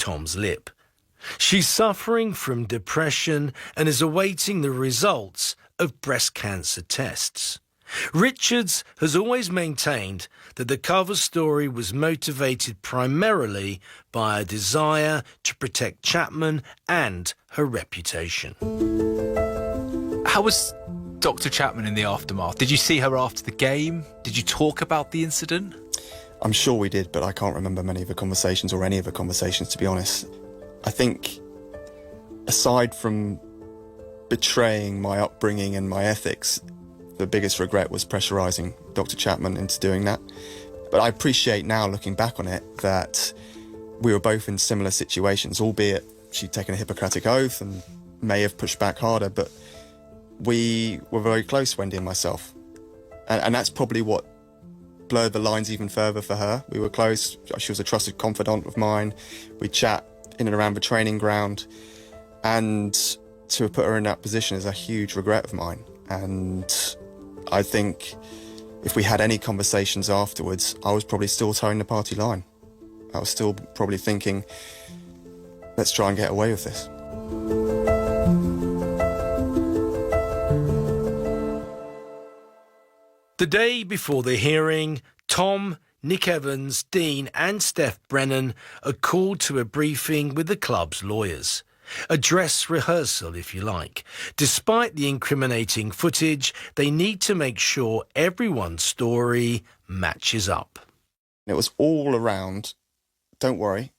Tom's lip. She's suffering from depression and is awaiting the results of breast cancer tests. Richards has always maintained that the cover story was motivated primarily by a desire to protect Chapman and her reputation. How was Dr. Chapman in the aftermath? Did you see her after the game? Did you talk about the incident? I'm sure we did, but I can't remember many of the conversations or any of the conversations, to be honest. I think, aside from betraying my upbringing and my ethics, the biggest regret was pressurising Dr. Chapman into doing that. But I appreciate now, looking back on it, that we were both in similar situations, albeit she'd taken a Hippocratic oath and may have pushed back harder, but we were very close, Wendy and myself. And that's probably what blurred the lines even further for her. We were close. She was a trusted confidant of mine. We'd chat in and around the training ground. And to have put her in that position is a huge regret of mine. And I think if we had any conversations afterwards, I was probably still towing the party line. I was still probably thinking, let's try and get away with this. The day before the hearing, Tom, Nick Evans, Dean and Steph Brennan are called to a briefing with the club's lawyers. A dress rehearsal, if you like. Despite the incriminating footage, they need to make sure everyone's story matches up. It was all around, don't worry,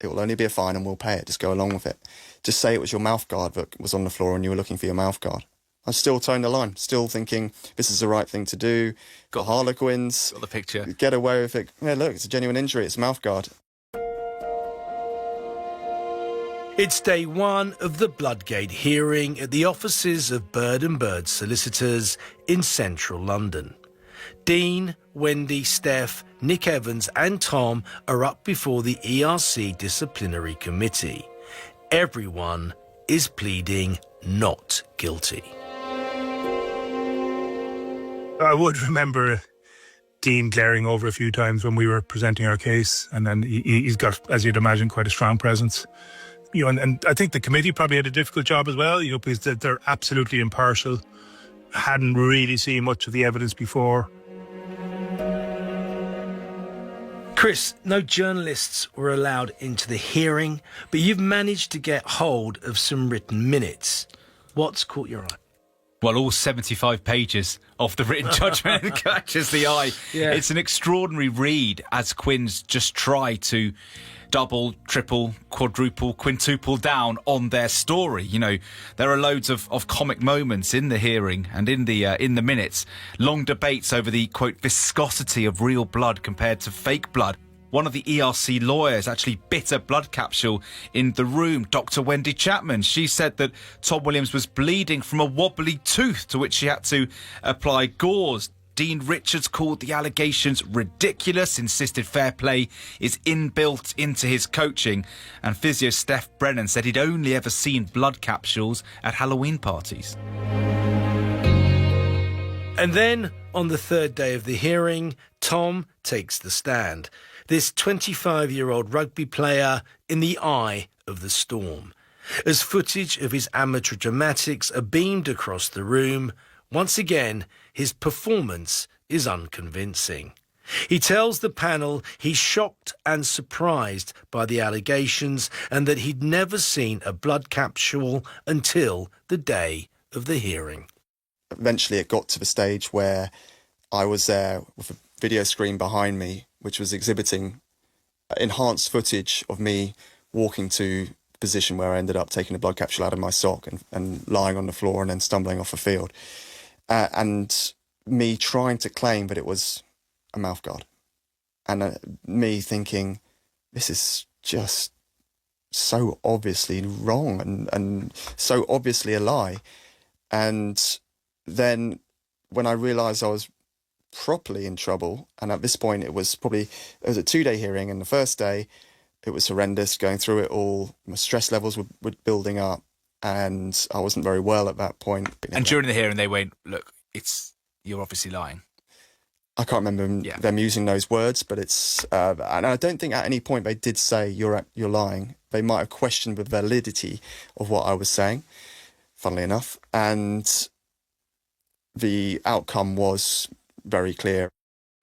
it will only be a fine and we'll pay it, just go along with it. Just say it was your mouthguard that was on the floor and you were looking for your mouthguard. I was still towing the line, still thinking this is the right thing to do. Got Harlequins. Got the picture. Get away with it. Yeah, look, it's a genuine injury, it's a mouthguard. It's day one of the Bloodgate hearing at the offices of Bird & Bird solicitors in central London. Dean, Wendy, Steph, Nick Evans and Tom are up before the ERC disciplinary committee. Everyone is pleading not guilty. I would remember Dean glaring over a few times when we were presenting our case, and then he's got, as you'd imagine, quite a strong presence. You know, and I think the committee probably had a difficult job as well, you know, because they're absolutely impartial, hadn't really seen much of the evidence before. Chris, no journalists were allowed into the hearing, but you've managed to get hold of some written minutes. What's caught your eye? Well, all 75 pages of the written judgment catches the eye. Yeah. It's an extraordinary read as Quins just try to double, triple, quadruple, quintuple down on their story. You know, there are loads of comic moments in the hearing and in the minutes. Long debates over the, quote, viscosity of real blood compared to fake blood. One of the ERC lawyers actually bit a blood capsule in the room, Dr. Wendy Chapman. She said that Tom Williams was bleeding from a wobbly tooth to which she had to apply gauze. Dean Richards called the allegations ridiculous, insisted fair play is inbuilt into his coaching. And physio Steph Brennan said he'd only ever seen blood capsules at Halloween parties. And then, on the third day of the hearing, Tom takes the stand. This 25-year-old rugby player in the eye of the storm. As footage of his amateur dramatics are beamed across the room, once again, his performance is unconvincing. He tells the panel he's shocked and surprised by the allegations and that he'd never seen a blood capsule until the day of the hearing. Eventually it got to the stage where I was there with a video screen behind me, which was exhibiting enhanced footage of me walking to the position where I ended up taking a blood capsule out of my sock and lying on the floor and then stumbling off a field. And me trying to claim that it was a mouthguard. And me thinking, this is just so obviously wrong and so obviously a lie. And then when I realised I was properly in trouble, and at this point it was a 2-day hearing, and the first day it was horrendous going through it all. My stress levels were building up and I wasn't very well at that point. And during the hearing they went, look, you're obviously lying. I can't remember them using those words, but it's... and I don't think at any point they did say, you're lying. They might have questioned the validity of what I was saying, funnily enough. And the outcome was very clear.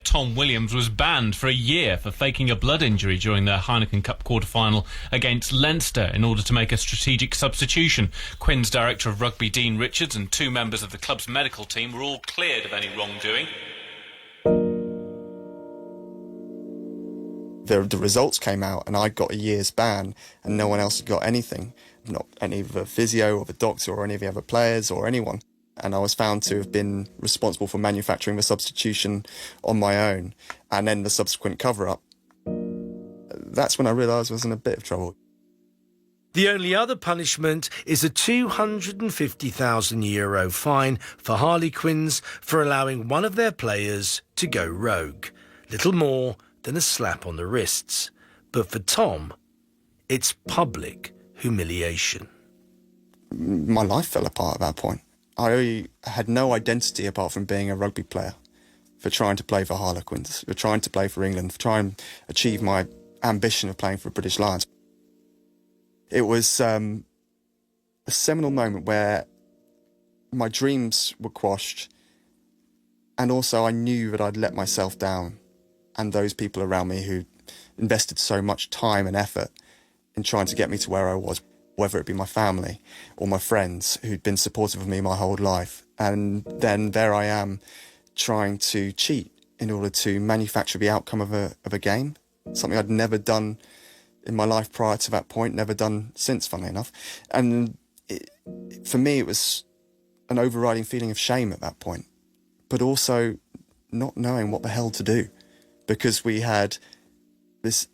Tom Williams was banned for a year for faking a blood injury during the Heineken Cup quarter-final against Leinster in order to make a strategic substitution. Quins director of rugby Dean Richards and 2 members of the club's medical team were all cleared of any wrongdoing. The results came out and I got a year's ban and no one else had got anything. Not any of the physio or the doctor or any of the other players or anyone. And I was found to have been responsible for manufacturing the substitution on my own and then the subsequent cover-up. That's when I realised I was in a bit of trouble. The only other punishment is a €250,000 fine for Harlequins for allowing one of their players to go rogue. Little more than a slap on the wrists. But for Tom, it's public humiliation. My life fell apart at that point. I had no identity apart from being a rugby player, for trying to play for Harlequins, for trying to play for England, for trying to achieve my ambition of playing for British Lions. It was a seminal moment where my dreams were quashed, and also I knew that I'd let myself down, and those people around me who invested so much time and effort in trying to get me to where I was, whether it be my family or my friends who'd been supportive of me my whole life. And then there I am trying to cheat in order to manufacture the outcome of a game, something I'd never done in my life prior to that point, never done since, funnily enough. And for me, it was an overriding feeling of shame at that point, but also not knowing what the hell to do, because we had this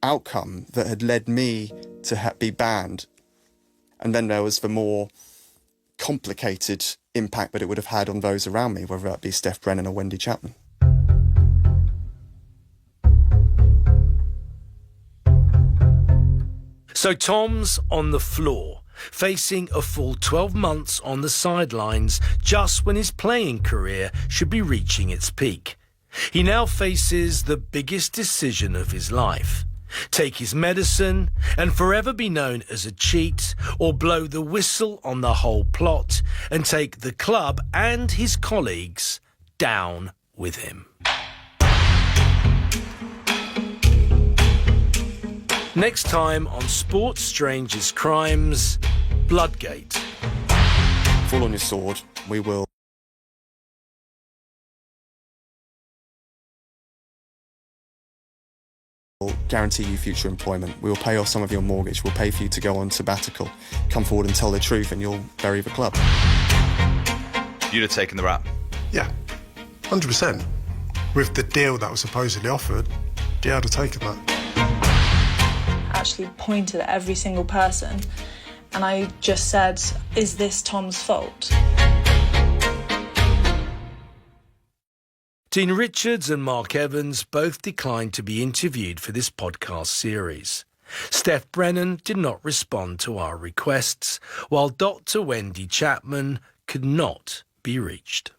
outcome that had led me to be banned. And then there was the more complicated impact that it would have had on those around me, whether that be Steph Brennan or Wendy Chapman. So Tom's on the floor, facing a full 12 months on the sidelines just when his playing career should be reaching its peak. He now faces the biggest decision of his life. Take his medicine and forever be known as a cheat, or blow the whistle on the whole plot and take the club and his colleagues down with him. Next time on Sport's Strangest Crimes, Bloodgate. Fall on your sword. We will guarantee you future employment. We will pay off some of your mortgage. We'll pay for you to go on sabbatical. Come forward and tell the truth and you'll bury the club. You'd have taken the rap? Yeah, 100%. With the deal that was supposedly offered, yeah, I'd have taken that. Actually pointed at every single person and I just said, is this Tom's fault? Dean Richards and Mark Evans both declined to be interviewed for this podcast series. Steph Brennan did not respond to our requests, while Dr. Wendy Chapman could not be reached.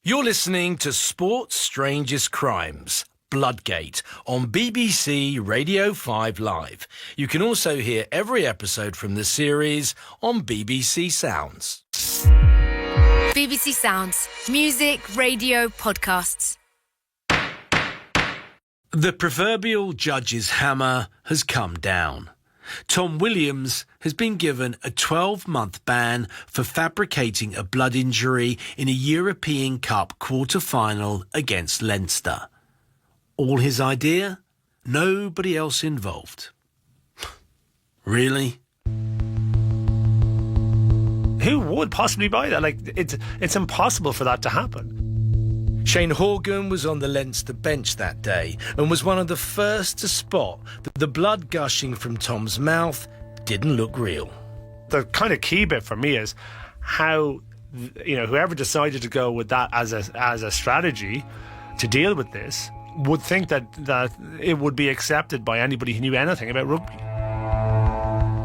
You're listening to Sport's Strangest Crimes, Bloodgate, on BBC Radio 5 Live. You can also hear every episode from the series on BBC Sounds. BBC Sounds. Music, radio, podcasts. The proverbial judge's hammer has come down. Tom Williams has been given a 12-month ban for fabricating a blood injury in a European Cup quarter-final against Leinster. All his idea? Nobody else involved. Really? Who would possibly buy that? Like, it's impossible for that to happen. Shane Horgan was on the Leinster bench that day and was one of the first to spot that the blood gushing from Tom's mouth didn't look real. The kind of key bit for me is how, whoever decided to go with that as a strategy to deal with this would think that it would be accepted by anybody who knew anything about rugby.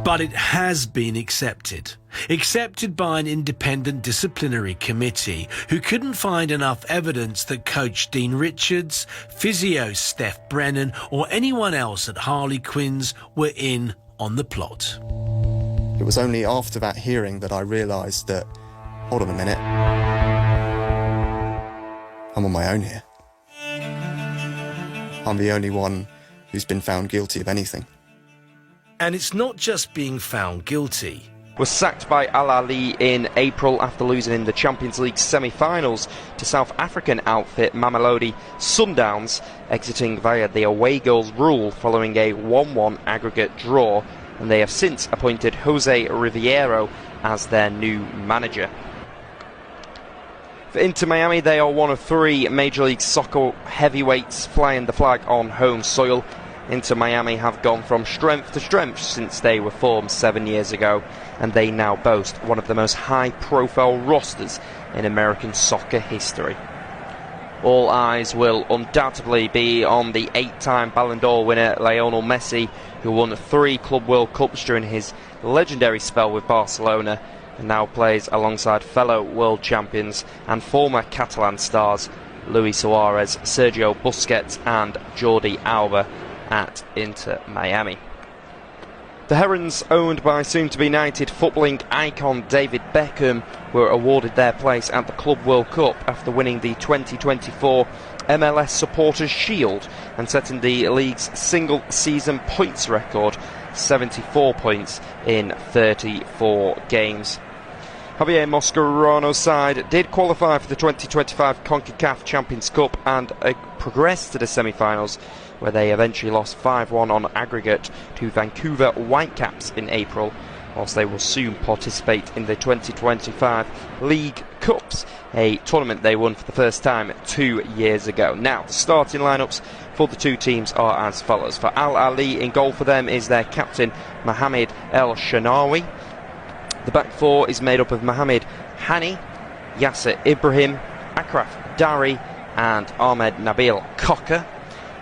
But it has been accepted. Accepted by an independent disciplinary committee who couldn't find enough evidence that coach Dean Richards, physio Steph Brennan or anyone else at Harlequins were in on the plot. It was only after that hearing that I realised that, hold on a minute, I'm on my own here. I'm the only one who's been found guilty of anything. And it's not just being found guilty. Was sacked by Ahly in April after losing in the Champions League semi-finals to South African outfit Mamelodi Sundowns, exiting via the away goals rule following a 1-1 aggregate draw, and they have since appointed Jose Riviero as their new manager. For Inter Miami, they are one of 3 Major League Soccer heavyweights flying the flag on home soil. Inter Miami have gone from strength to strength since they were formed 7 years ago, and they now boast one of the most high-profile rosters in American soccer history. All eyes will undoubtedly be on the 8-time Ballon d'Or winner Lionel Messi, who won 3 Club World Cups during his legendary spell with Barcelona, and now plays alongside fellow world champions and former Catalan stars Luis Suarez, Sergio Busquets and Jordi Alba at Inter Miami. The Herons, owned by soon-to-be United footballing icon David Beckham, were awarded their place at the Club World Cup after winning the 2024 MLS Supporters' Shield and setting the league's single-season points record, 74 points in 34 games. Javier Mascherano's side did qualify for the 2025 CONCACAF Champions Cup and progressed to the semi-finals, where they eventually lost 5-1 on aggregate to Vancouver Whitecaps in April, whilst they will soon participate in the 2025 League Cups, a tournament they won for the first time 2 years ago. Now, the starting lineups for the 2 teams are as follows. For Al Ahly, in goal for them is their captain Mohamed El Shanawi. The back 4 is made up of Mohamed Hani, Yasser Ibrahim, Akraf Dari and Ahmed Nabil Koka.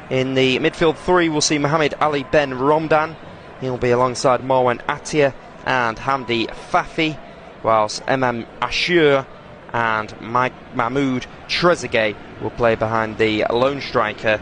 In the midfield 3 we'll see Mohamed Ali Ben Romdan. He'll be alongside Marwan Atia and Hamdi Fafi, whilst Emam Ashur and Mahmoud Trezeguet will play behind the lone striker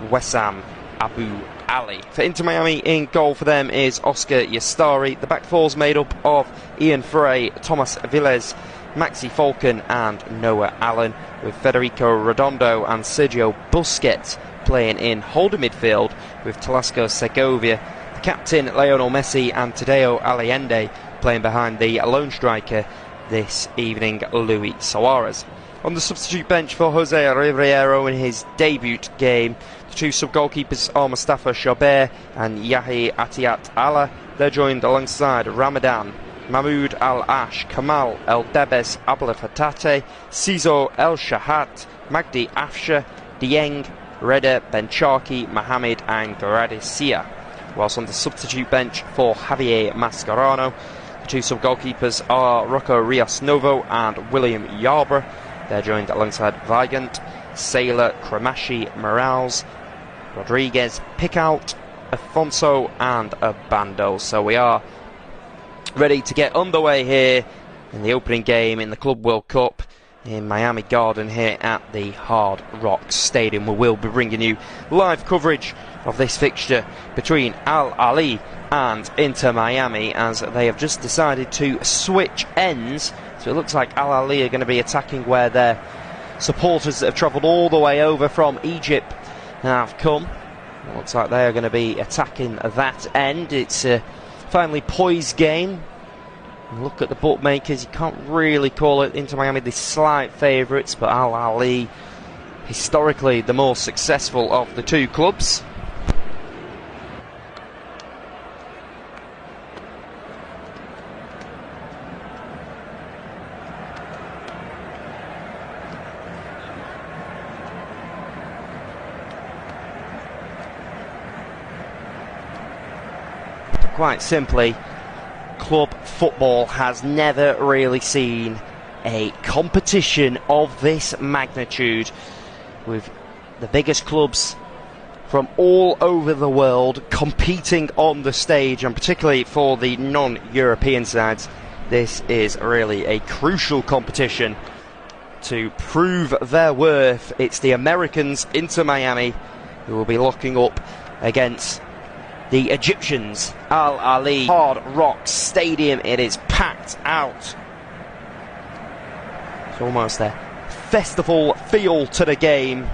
Wessam Abu Ali. For Inter Miami, in goal for them is Oscar Yastari. The back 4's made up of Ian Frey, Thomas Villes, Maxi Falcon and Noah Allen, with Federico Redondo and Sergio Busquets playing in holder midfield, with Talasco Segovia, the captain Lionel Messi and Tadeo Allende playing behind the lone striker this evening, Luis Suarez. On the substitute bench for Jose Riviero in his debut game, the 2 sub-goalkeepers are Mustafa Chabert and Yahi Atiat Allah. They're joined alongside Ramadan, Mahmoud Al-Ash, Kamal El-Debes, Abla Fatate, Cizo El-Shahat, Magdi Afsha, Dieng, Reda Bencharki, Mohamed and Garadisia. Whilst on the substitute bench for Javier Mascherano, the 2 sub-goalkeepers are Rocco Rios Novo and William Yarbrough. They're joined alongside Vigant, Sailor, Cremashi, Morales, Rodriguez, Pickout, Afonso and Abando. So we are ready to get underway here in the opening game in the Club World Cup in Miami Garden here at the Hard Rock Stadium. We will be bringing you live coverage of this fixture between Al Ahly and Inter Miami, as they have just decided to switch ends. So it looks like Al Ahly are going to be attacking where their supporters that have travelled all the way over from Egypt have come. It looks like they are going to be attacking that end. It's a finely poised game. Look at the bookmakers, you can't really call it Inter Miami the slight favourites, but Al Ahly historically the more successful of the 2 clubs. Quite simply, club football has never really seen a competition of this magnitude, with the biggest clubs from all over the world competing on the stage, and particularly for the non-European sides, this is really a crucial competition to prove their worth. It's the Americans, Inter Miami, who will be locking up against the Egyptians, Al Ahly. Hard Rock Stadium, it is packed out. It's almost a festival feel to the game.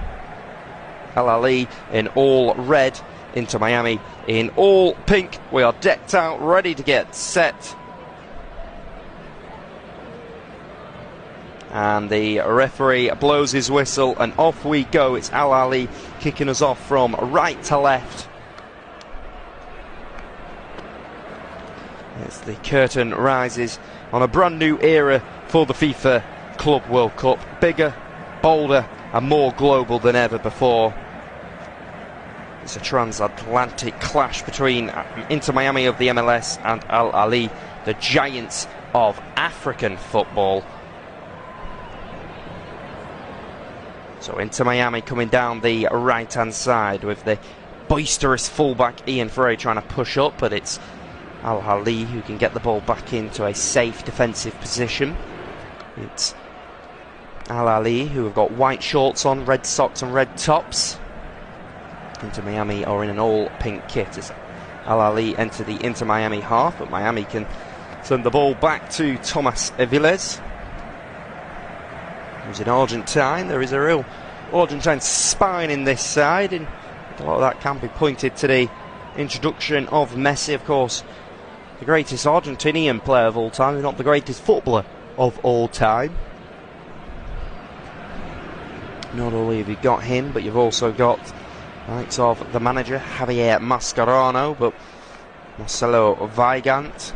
Al Ahly in all red, Inter Miami in all pink. We are decked out, ready to get set. And the referee blows his whistle and off we go. It's Al Ahly kicking us off from right to left. As the curtain rises on a brand new era for the FIFA Club World Cup. Bigger, bolder and more global than ever before. It's a transatlantic clash between Inter Miami of the MLS and Al Ahly, the giants of African football. So Inter Miami coming down the right hand side with the boisterous fullback Ian Frey trying to push up, but it's Al Ahly who can get the ball back into a safe defensive position. It's Al Ahly who have got white shorts on, red socks and red tops. Inter Miami are in an all pink kit as Al Ahly enter the Inter Miami half, but Miami can send the ball back to Thomas Aviles, who's in Argentine. There is a real Argentine spine in this side, and a lot of that can be pointed to the introduction of Messi, of course, the greatest Argentinian player of all time, not the greatest footballer of all time. Not only have you got him, but you've also got the likes of the manager Javier Mascherano, but Marcelo Weigand,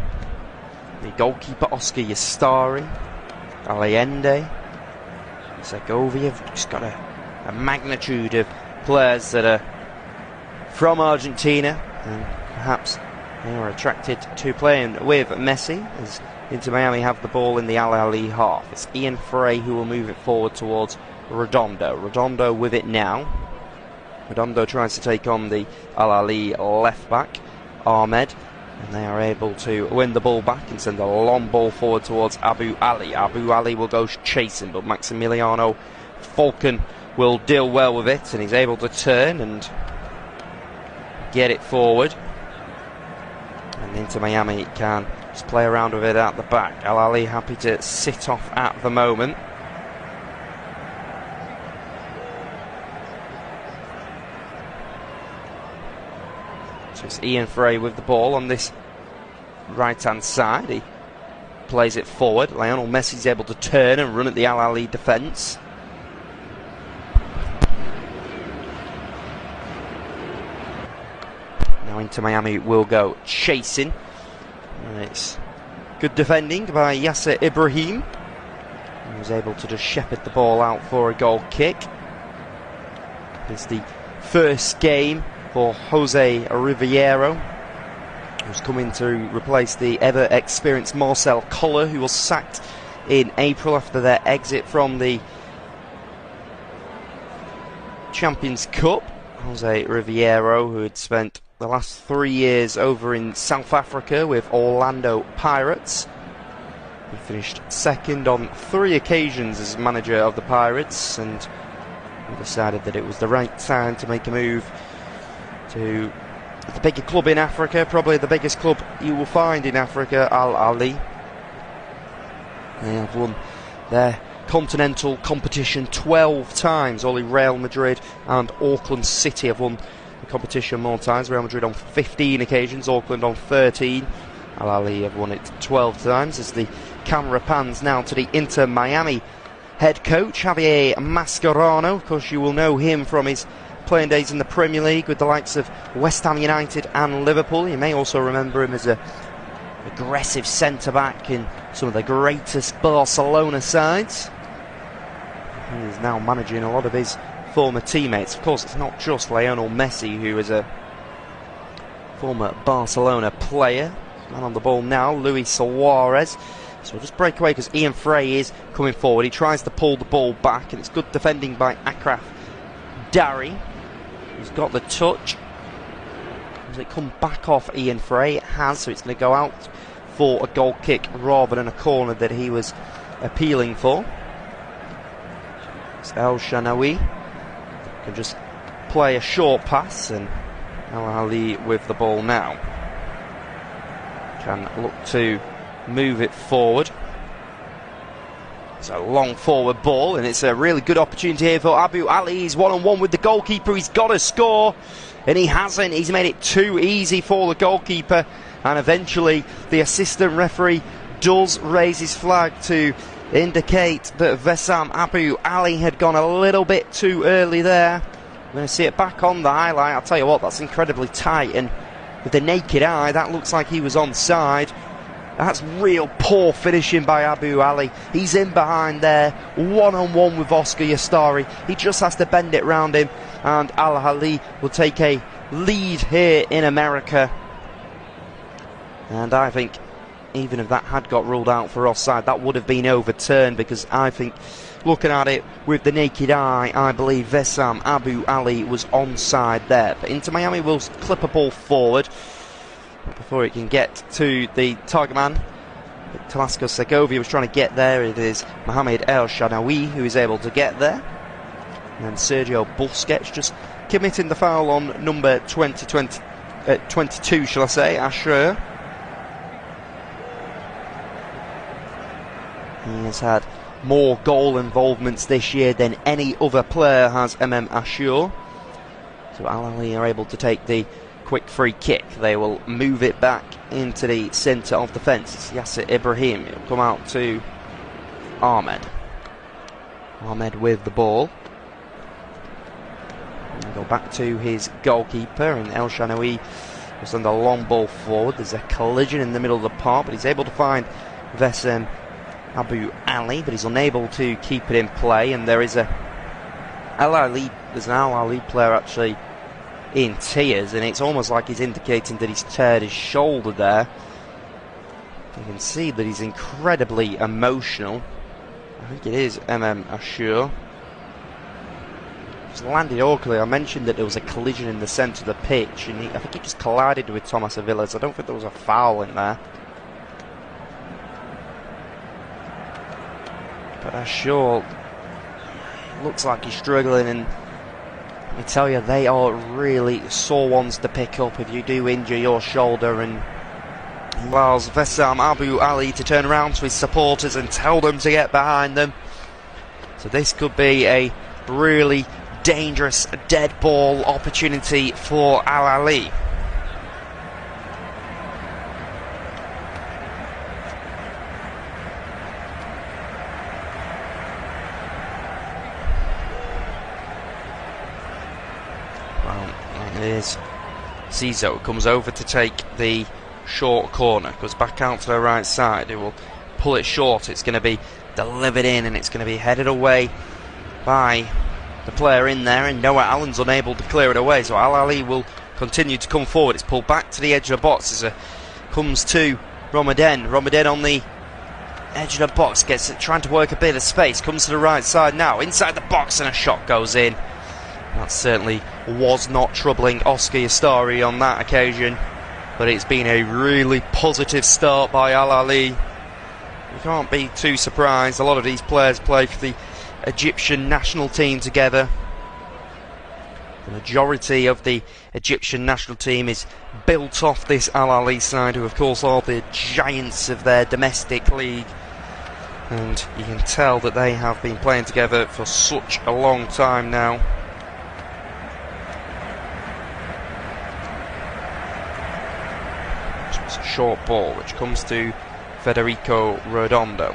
the goalkeeper Oscar Yastari, Allende, Segovia. Just got a magnitude of players that are from Argentina, and perhaps they are attracted to playing with Messi, as Inter Miami have the ball in the Al Ahly half. It's Ian Frey who will move it forward towards Redondo. Redondo with it now. Redondo tries to take on the Al Ahly left back, Ahmed, and they are able to win the ball back and send a long ball forward towards Abu Ali. Abu Ali will go chasing, but Maximiliano Falcon will deal well with it, and he's able to turn and get it forward. And Inter Miami can just play around with it at the back. Al Ahly happy to sit off at the moment. So it's Ian Frey with the ball on this right hand side. He plays it forward. Lionel Messi's able to turn and run at the Al Ahly defence. Now Inter Miami will go chasing. And it's good defending by Yasser Ibrahim, who was able to just shepherd the ball out for a goal kick. It's the first game for Jose Riviero, who's coming to replace the ever-experienced Marcel Koller, who was sacked in April after their exit from the Champions Cup. Jose Riviero, who had spent the last 3 years over in South Africa with Orlando Pirates. He finished second on 3 occasions as manager of the Pirates, and decided that it was the right time to make a move to the bigger club in Africa, probably the biggest club you will find in Africa, Al Ahly. They have won their continental competition 12 times. Only Real Madrid and Auckland City have won the competition more times. Real Madrid on 15 occasions, Auckland on 13. Al Ahly have won it 12 times. As the camera pans now to the Inter Miami head coach, Javier Mascherano. Of course, you will know him from his playing days in the Premier League with the likes of West Ham United and Liverpool. You may also remember him as a aggressive centre-back in some of the greatest Barcelona sides. He is now managing a lot of his former teammates. Of course, it's not just Lionel Messi, who is a former Barcelona player. Man on the ball now, Luis Suarez. So we'll just break away because Ian Frey is coming forward. He tries to pull the ball back, and it's good defending by Akraf Dari, He's got the touch. Does it come back off Ian Frey? It has, so it's going to go out for a goal kick rather than a corner that he was appealing for. It's El Shanawi. Can just play a short pass, and Ahly with the ball now. Can look to move it forward. It's a long forward ball, and it's a really good opportunity here for Abu Ali. He's one-on-one with the goalkeeper. He's got to score, and he hasn't. He's made it too easy for the goalkeeper, and eventually the assistant referee does raise his flag to indicate that Wessam Abu Ali had gone a little bit too early there. We're going to see it back on the highlight. I'll tell you what, that's incredibly tight, and with the naked eye, that looks like he was onside. That's real poor finishing by Abu Ali. He's in behind there, one-on-one with Oscar Yastari. He just has to bend it round him, and Ahly will take a lead here in America. And I think even if that had got ruled out for offside, that would have been overturned, because I think, looking at it with the naked eye, I believe Wessam Abu Ali was onside there. But Inter Miami will clip a ball forward before it can get to the target man. Talasco Segovia was trying to get there. It is Mohamed El Shanawi who is able to get there. And then Sergio Busquets just committing the foul on number 22, shall I say, Asher. He has had more goal involvements this year than any other player has, Asher. So Ahly are able to take the quick free kick. They will move it back into the centre of the fence. It's Yasser Ibrahim. It'll come out to Ahmed. Ahmed with the ball. And go back to his goalkeeper, and El Shanawi will send a long ball forward. There's a collision in the middle of the park, but he's able to find Wessam Abu Ali, but he's unable to keep it in play. And there's an Al Ahly player actually in tears, and it's almost like he's indicating that he's teared his shoulder there. You can see that he's incredibly emotional. I think it is Asher. Just landed awkwardly. I mentioned that there was a collision in the centre of the pitch, and I think he just collided with Thomas Aviles. I don't think there was a foul in there. But Asher looks like he's struggling, and let me tell you, they are really sore ones to pick up if you do injure your shoulder. And allows Wessam Abu Ali to turn around to his supporters and tell them to get behind them. So this could be a really dangerous dead ball opportunity for Ahly. Here's Zizo, comes over to take the short corner, goes back out to the right side. He will pull it short. It's going to be delivered in, and it's going to be headed away by the player in there, and Noah Allen's unable to clear it away. So Ahly will continue to come forward. It's pulled back to the edge of the box as it comes to Ramadan. Ramadan on the edge of the box, gets it, trying to work a bit of space, comes to the right side now, inside the box, and a shot goes in. That certainly was not troubling Oscar Yastari on that occasion, but it's been a really positive start by Ahly. You can't be too surprised. A lot of these players play for the Egyptian national team together. The majority of the Egyptian national team is built off this Ahly side, who of course are the giants of their domestic league. And you can tell that they have been playing together for such a long time now. It's a short ball which comes to Federico Redondo.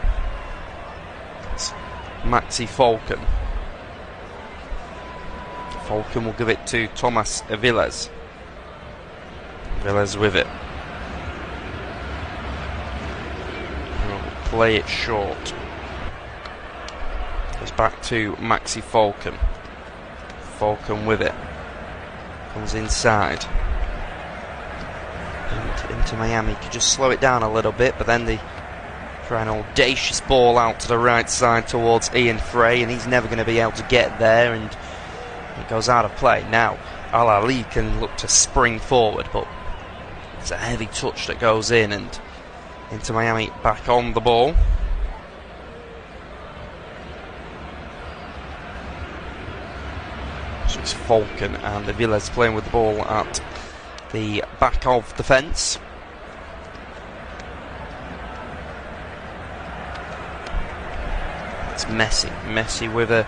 It's Maxi Falcon. Falcon will give it to Thomas Aviles. Aviles with it. He'll play it short. Goes back to Maxi Falcon. Falcon with it. Comes inside. Into Miami. Could just slow it down a little bit, but then they try an audacious ball out to the right side towards Ian Frey, and he's never going to be able to get there, and it goes out of play. Now, Ahly can look to spring forward, but it's a heavy touch that goes in, and Inter Miami back on the ball. So it's Falcon and Aviles playing with the ball at the back of the fence. It's Messi with a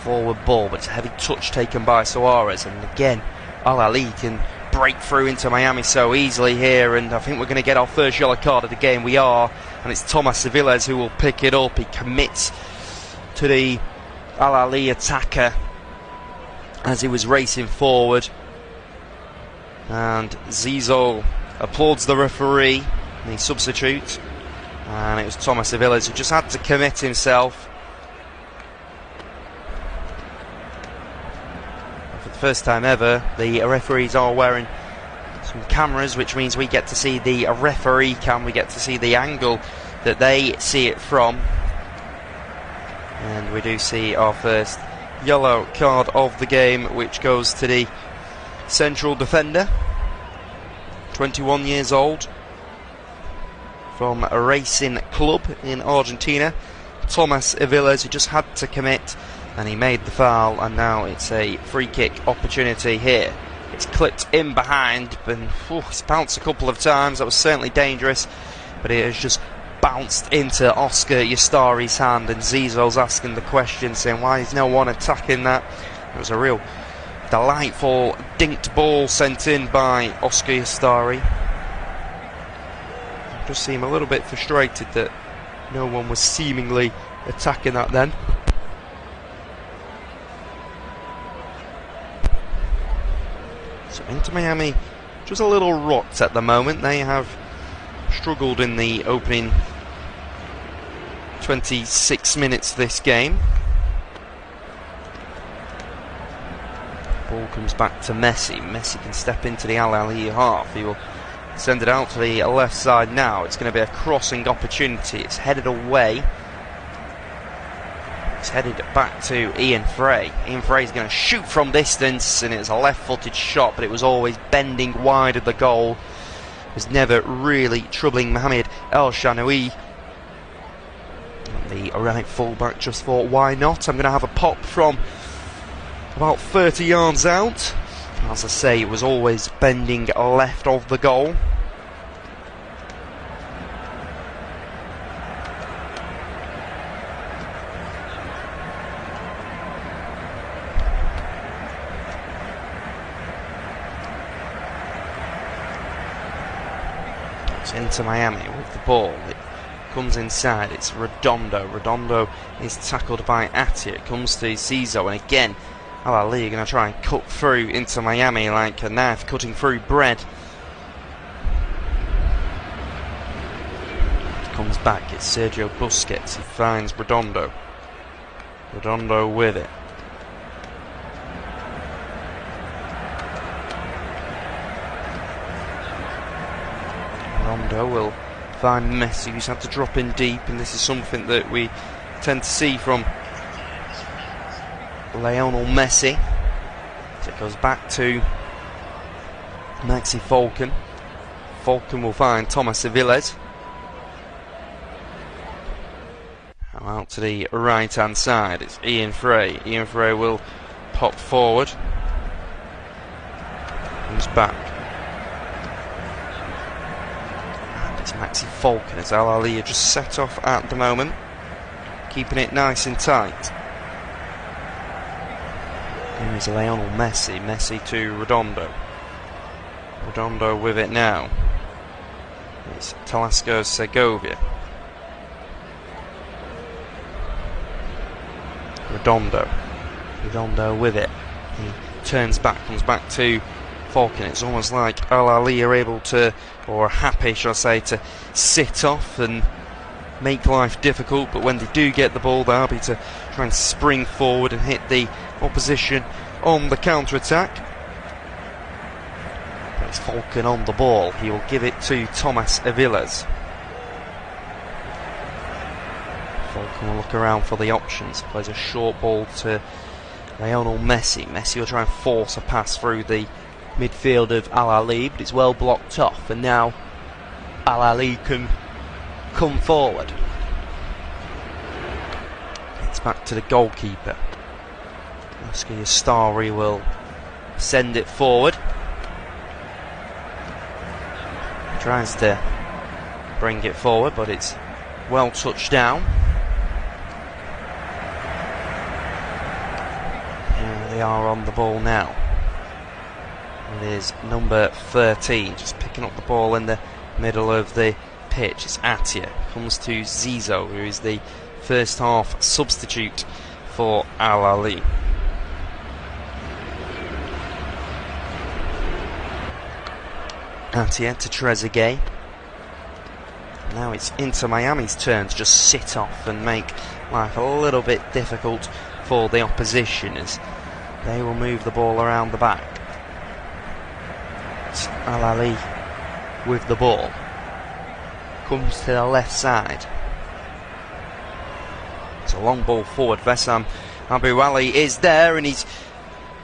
forward ball, but it's a heavy touch taken by Suarez, and again Ahly can break through into Miami so easily here, and I think we're going to get our first yellow card of the game. We are, and it's Thomas Aviles who will pick it up. He commits to the Ahly attacker as he was racing forward, and Zizou applauds the referee, and he substitutes, and it was Thomas Aviles who just had to commit himself. For the first time ever, the referees are wearing some cameras, which means we get to see the referee cam, we get to see the angle that they see it from, and we do see our first yellow card of the game, which goes to the central defender, 21 years old, from a racing club in Argentina, Thomas Aviles, who just had to commit, and he made the foul, and now it's a free kick opportunity here. It's clipped in behind, and it's bounced a couple of times. That was certainly dangerous, but it has just bounced into Oscar Yastari's hand, and Zizou's asking the question, saying why is no one attacking that. It was a real delightful dinked ball sent in by Oscar Yastari. Just seem a little bit frustrated that no one was seemingly attacking that then. So Inter Miami just a little rot at the moment. They have struggled in the opening 26 minutes of this game. Ball comes back to Messi. Messi can step into the Ahly half. He will send it out to the left side now. It's going to be a crossing opportunity. It's headed away. It's headed back to Ian Frey. Ian Frey's going to shoot from distance, and it's a left-footed shot, but it was always bending wide of the goal. It was never really troubling Mohamed El Shanoui. The right fullback just thought, why not? I'm going to have a pop from about 30 yards out. As I say, it was always bending left of the goal. It's into Miami with the ball. It comes inside. It's Redondo. Redondo is tackled by Atti. It comes to Zizou, and again Ahly are going to try and cut through into Miami like a knife cutting through bread. It comes back, it's Sergio Busquets. He finds Redondo. Redondo with it. Redondo will find Messi, who's had to drop in deep, and this is something that we tend to see from Lionel Messi. So it goes back to Maxi Falcon. Falcon will find Thomas Aviles. Out to the right hand side, it's Ian Frey. Ian Frey will pop forward. Comes back. And it's Maxi Falcon as Ahly are just set off at the moment, keeping it nice and tight. Here is Lionel Messi. Messi to Redondo. Redondo with it now. It's Talasco Segovia. Redondo. Redondo with it. He turns back, comes back to Falcon. It's almost like Ahly are able to, or happy, shall I say, to sit off and make life difficult, but when they do get the ball, they're happy to try and spring forward and hit the opposition on the counter-attack. It's Falcon on the ball. He will give it to Thomas Aviles. Falcon will look around for the options. Plays a short ball to Lionel Messi. Messi will try and force a pass through the midfield of Ahly, but it's well blocked off, and now Ahly can come forward. It's back to the goalkeeper. Oscar Yastari will send it forward. Tries to bring it forward, but it's well touched down. Here they are on the ball now. It is number 13, just picking up the ball in the middle of the pitch. It's Atia. Comes to Zizou, who is the first half substitute for Ahly. Atia to Trezeguet. Now it's Inter Miami's turn to just sit off and make life a little bit difficult for the opposition as they will move the ball around the back. It's Ahly with the ball. Comes to the left side. It's a long ball forward. Wessam Abu Ali is there, and he's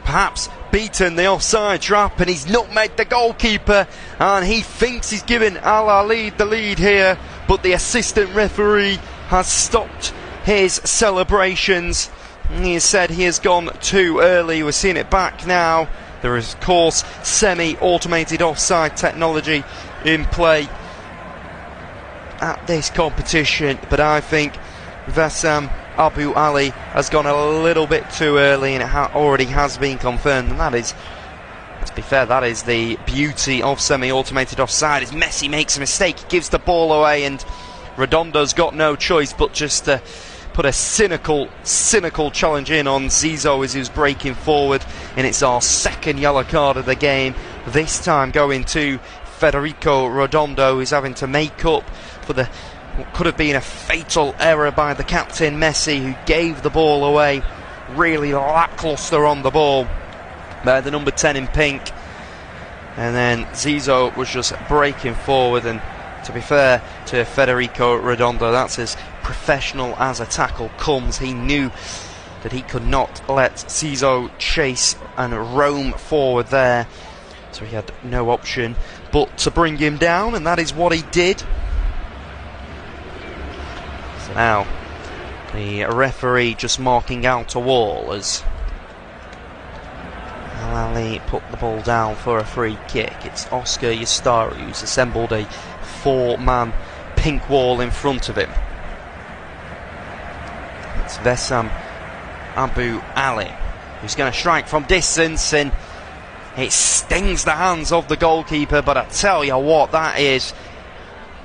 perhaps beaten the offside trap, and he's nutmegged the goalkeeper, and he thinks he's given Ahly the lead here, but the assistant referee has stopped his celebrations. He has said he has gone too early. We're seeing it back now. There is, of course, semi-automated offside technology in play at this competition, but I think Wessam Abu Ali has gone a little bit too early, and it already has been confirmed, and that is, to be fair, that is the beauty of semi-automated offside. As Messi makes a mistake, he gives the ball away, and Redondo's got no choice but just to put a cynical challenge in on Zizou as he was breaking forward, and it's our second yellow card of the game, this time going to Federico Redondo, who's having to make up for the what could have been a fatal error by the captain Messi, who gave the ball away. Really lacklustre on the ball by the number 10 in pink, and then Zizou was just breaking forward, and to be fair to Federico Redondo, that's as professional as a tackle comes. He knew that he could not let Zizou chase and roam forward there, so he had no option but to bring him down, and that is what he did. So now the referee just marking out a wall as Ahly put the ball down for a free kick. It's Oscar Yastari who's assembled a 4-man pink wall in front of him. It's Wessam Abu Ali who's going to strike from distance, and it stings the hands of the goalkeeper, but I tell you what, that is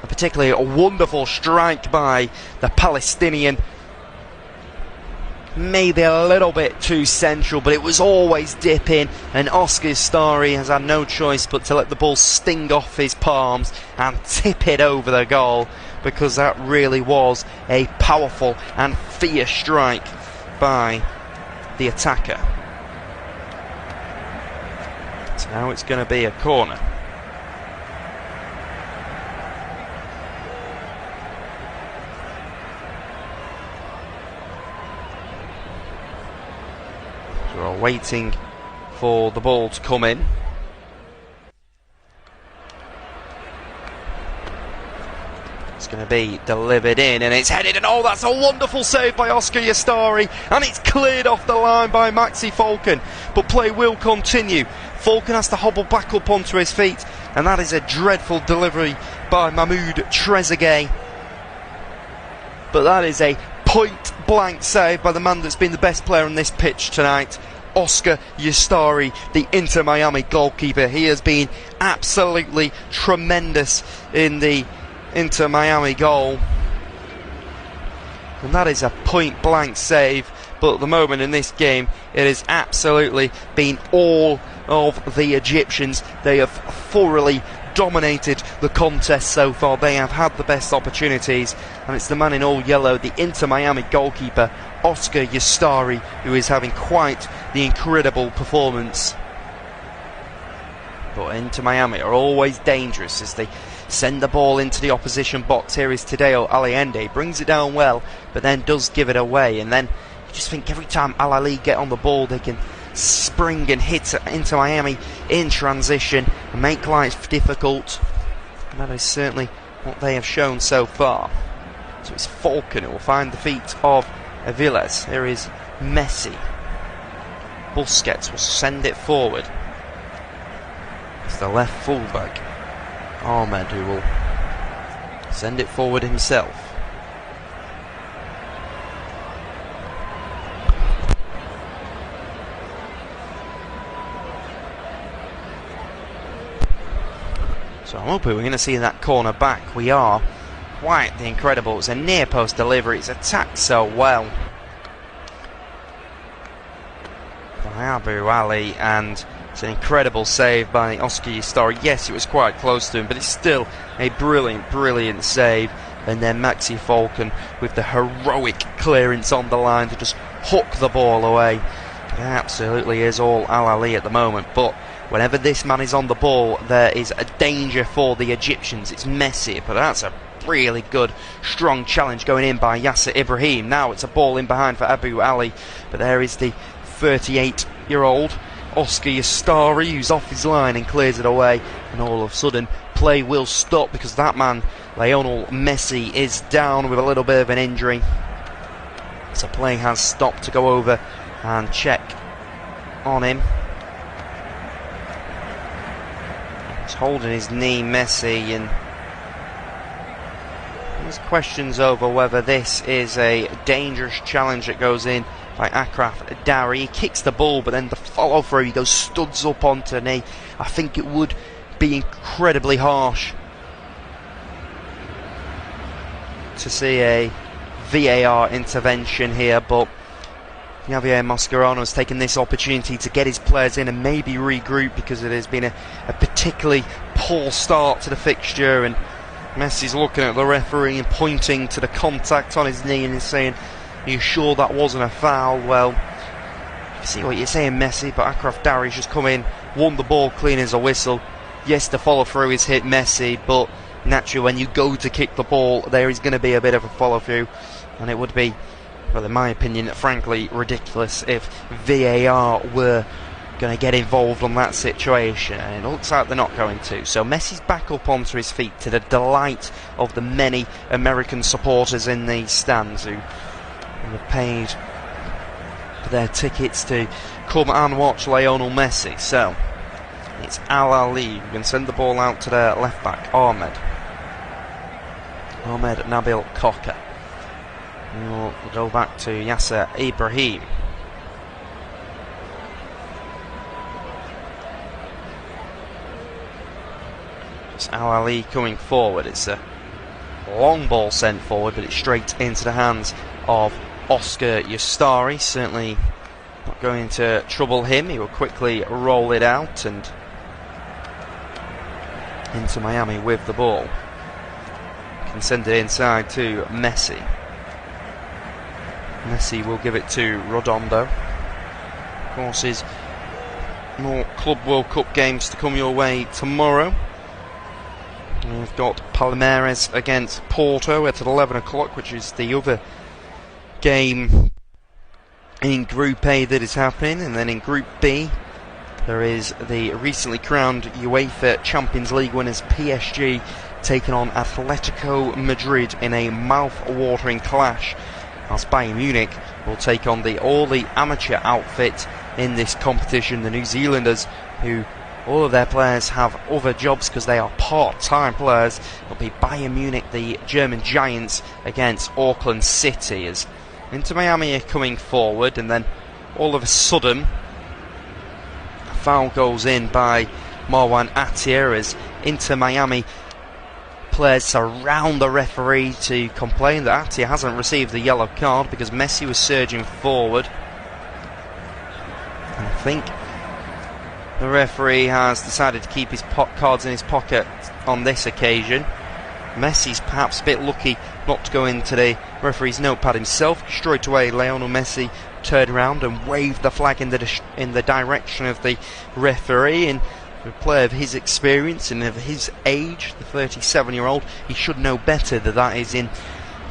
a particularly wonderful strike by the Palestinian. Maybe a little bit too central, but it was always dipping, and Oscar Yastari has had no choice but to let the ball sting off his palms and tip it over the goal, because that really was a powerful and fierce strike by the attacker. So now it's going to be a corner. We're waiting for the ball to come in. It's going to be delivered in, and it's headed, and oh, that's a wonderful save by Oscar Yastari, and it's cleared off the line by Maxi Falcon, but play will continue. Falcon has to hobble back up onto his feet, and that is a dreadful delivery by Mahmoud Trezeguet. But that is a point-blank save by the man that's been the best player on this pitch tonight, Oscar Yastari, the Inter Miami goalkeeper. He has been absolutely tremendous in the Inter Miami goal, and that is a point-blank save. But at the moment in this game, it has absolutely been all of the Egyptians. They have thoroughly dominated the contest so far. They have had the best opportunities, and it's the man in all yellow, the Inter Miami goalkeeper Oscar Yastari, who is having quite the incredible performance. But Inter Miami are always dangerous as they send the ball into the opposition box. Here is Tadeo Allende, brings it down well, but then does give it away, and then just think every time Ahly get on the ball, they can spring and hit into Miami in transition and make life difficult. And that is certainly what they have shown so far. So it's Falcon who will find the feet of Aviles. Here is Messi. Busquets will send it forward. It's the left fullback, Ahmed, who will send it forward himself. So I'm hoping we're going to see that corner back. We are. Quite the incredible. It's a near post delivery. It's attacked so well by Abu Ali, and it's an incredible save by Oscar Yastari. Yes, it was quite close to him, but it's still a brilliant save. And then Maxi Falcon with the heroic clearance on the line to just hook the ball away. It absolutely is all Al-Ali at the moment, but whenever this man is on the ball, there is a danger for the Egyptians. It's Messi, but that's a really good, strong challenge going in by Yasser Ibrahim. Now it's a ball in behind for Abu Ali, but there is the 38-year-old Oscar Yastari, who's off his line and clears it away, and all of a sudden play will stop because that man, Lionel Messi, is down with a little bit of an injury. So play has stopped to go over and check on him. He's holding his knee, Messi, and there's questions over whether this is a dangerous challenge that goes in by Akraf Dowry. He kicks the ball, but then the follow through, he goes studs up onto the knee. I think it would be incredibly harsh to see a VAR intervention here, but Javier Mascherano has taken this opportunity to get his players in and maybe regroup, because it has been a particularly poor start to the fixture, and Messi's looking at the referee and pointing to the contact on his knee and is saying, "Are you sure that wasn't a foul?" Well, I see what you're saying, Messi, but Akraf Dari's just come in, won the ball clean as a whistle. Yes, the follow through is hit Messi, but naturally when you go to kick the ball, there is going to be a bit of a follow through, and it would be, well, in my opinion, frankly ridiculous if VAR were going to get involved on that situation, and it looks like they're not going to. So Messi's back up onto his feet, to the delight of the many American supporters in the stands who have paid for their tickets to come and watch Lionel Messi. So it's Al-Ali who can send the ball out to their left back, Ahmed Nabil Koka. We'll go back to Yasser Ibrahim. It's Al-Ali coming forward. It's a long ball sent forward, but it's straight into the hands of Oscar Yastari. Certainly not going to trouble him. He will quickly roll it out and into Miami with the ball. Can send it inside to Messi. Messi will give it to Redondo. Of course, there's more Club World Cup games to come your way tomorrow. We've got Palmeiras against Porto at 11 o'clock, which is the other game in Group A that is happening. And then in Group B, there is the recently crowned UEFA Champions League winners PSG taking on Atletico Madrid in a mouth-watering clash, as Bayern Munich will take on the all-the amateur outfit in this competition, the New Zealanders, who all of their players have other jobs because they are part-time players. It'll be Bayern Munich, the German Giants, against Auckland City, as Inter Miami are coming forward, and then all of a sudden a foul goes in by Marwan Attier as Inter Miami players surround the referee to complain that Attier hasn't received the yellow card because Messi was surging forward. And I think the referee has decided to keep his cards in his pocket on this occasion. Messi's perhaps a bit lucky not to go into the referee's notepad himself. Straight away, Lionel Messi turned around and waved the flag in the direction of the referee. And for a player of his experience and of his age, the 37-year-old, he should know better that is in,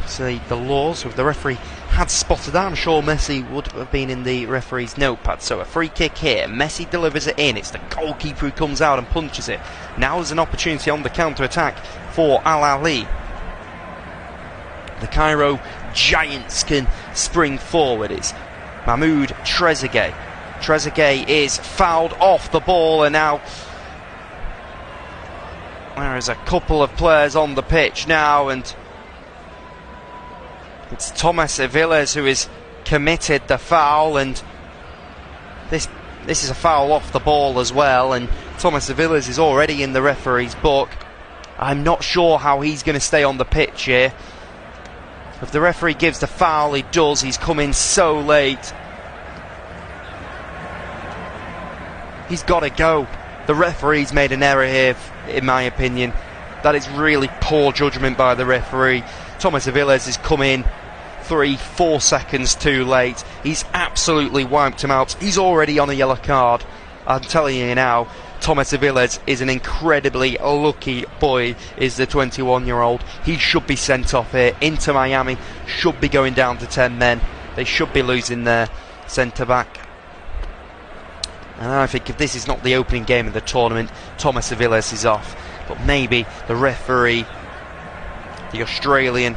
say, the laws. If the referee had spotted that, I'm sure Messi would have been in the referee's notepad. So a free kick here. Messi delivers it in. It's the goalkeeper who comes out and punches it. Now there's an opportunity on the counter-attack for Ahly. The Cairo Giants can spring forward. It's Mahmoud Trezeguet. Trezeguet is fouled off the ball, and now there is a couple of players on the pitch now, and it's Thomas Aviles who has committed the foul, and this is a foul off the ball as well, and Thomas Aviles is already in the referee's book. I'm not sure how he's going to stay on the pitch here. If the referee gives the foul, he does. He's come in so late. He's got to go. The referee's made an error here, in my opinion. That is really poor judgment by the referee. Thomas Aviles has come in 3-4 seconds too late. He's absolutely wiped him out. He's already on a yellow card. I'm telling you now, Thomas Aviles is an incredibly lucky boy, is the 21-year-old. He should be sent off here. Inter Miami should be going down to 10 men. They should be losing their centre-back. And I think if this is not the opening game of the tournament, Thomas Aviles is off. But maybe the referee, the Australian,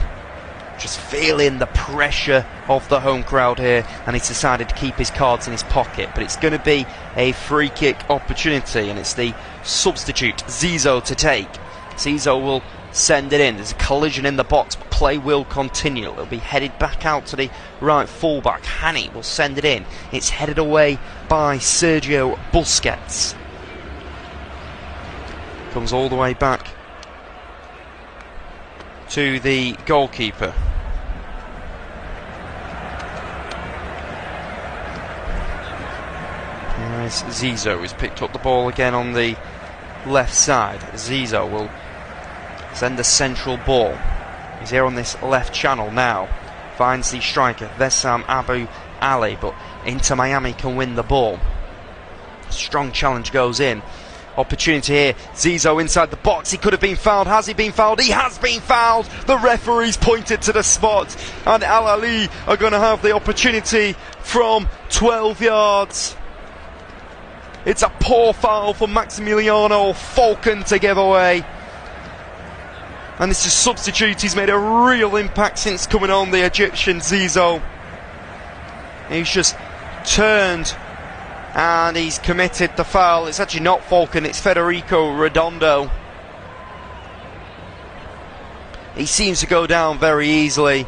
just feeling the pressure of the home crowd here, and he's decided to keep his cards in his pocket. But it's going to be a free kick opportunity, and it's the substitute Zizou to take. Zizou will send it in. There's a collision in the box, but play will continue. It'll be headed back out to the right fullback. Hani will send it in. It's headed away by Sergio Busquets. Comes all the way back to the goalkeeper. Here is Zizou, who's picked up the ball again on the left side. Zizou will send a central ball. He's here on this left channel now. Finds the striker, Wessam Abu Ali, but Inter Miami can win the ball. Strong challenge goes in. Opportunity here. Zizou inside the box. He could have been fouled. Has he been fouled? He has been fouled. The referee's pointed to the spot, and Ahly are going to have the opportunity from 12 yards. It's a poor foul for Maximiliano Falcon to give away. And it's a substitute. He's made a real impact since coming on, the Egyptian Zizou. He's just turned and he's committed the foul. It's actually not Falcon, it's Federico Redondo. He seems to go down very easily.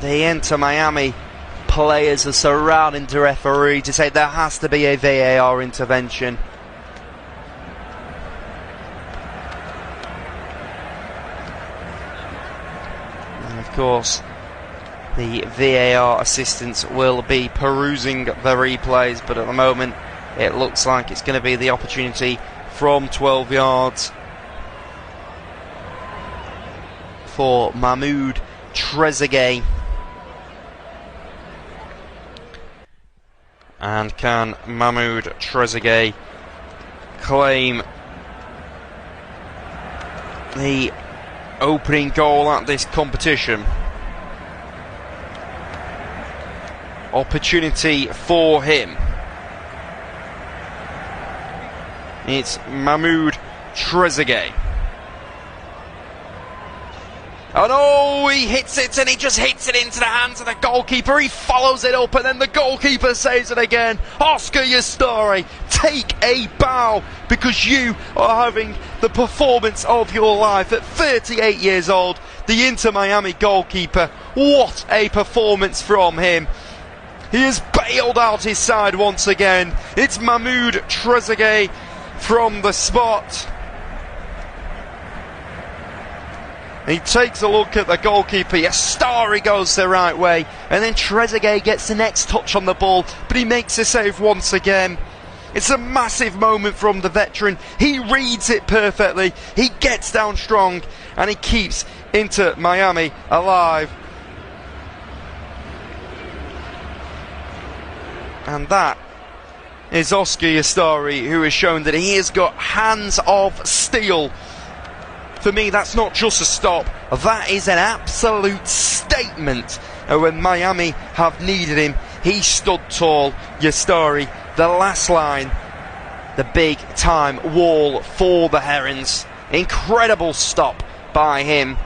The Inter Miami players are surrounding the referee to say there has to be a VAR intervention. And of course, the VAR assistants will be perusing the replays, but at the moment it looks like it's going to be the opportunity from 12 yards for Mahmoud Trezeguet. And can Mahmoud Trezeguet claim the opening goal at this competition? Opportunity for him. It's Mahmoud Trezeguet. Oh no, he hits it, and he just hits it into the hands of the goalkeeper. He follows it up, and then the goalkeeper saves it again. Oscar Yastori, take a bow, because you are having the performance of your life at 38 years old. The Inter Miami goalkeeper, what a performance from him. He has bailed out his side once again. It's Mahmoud Trezeguet from the spot. He takes a look at the goalkeeper. Yastori goes the right way, and then Trezeguet gets the next touch on the ball, but he makes a save once again. It's a massive moment from the veteran. He reads it perfectly. He gets down strong, and he keeps Inter Miami alive. And that is Oscar Yastari, who has shown that he has got hands of steel. For me, that's not just a stop, that is an absolute statement. And when Miami have needed him, he stood tall. Yastari, the last line, the big time wall for the Herons. Incredible stop by him.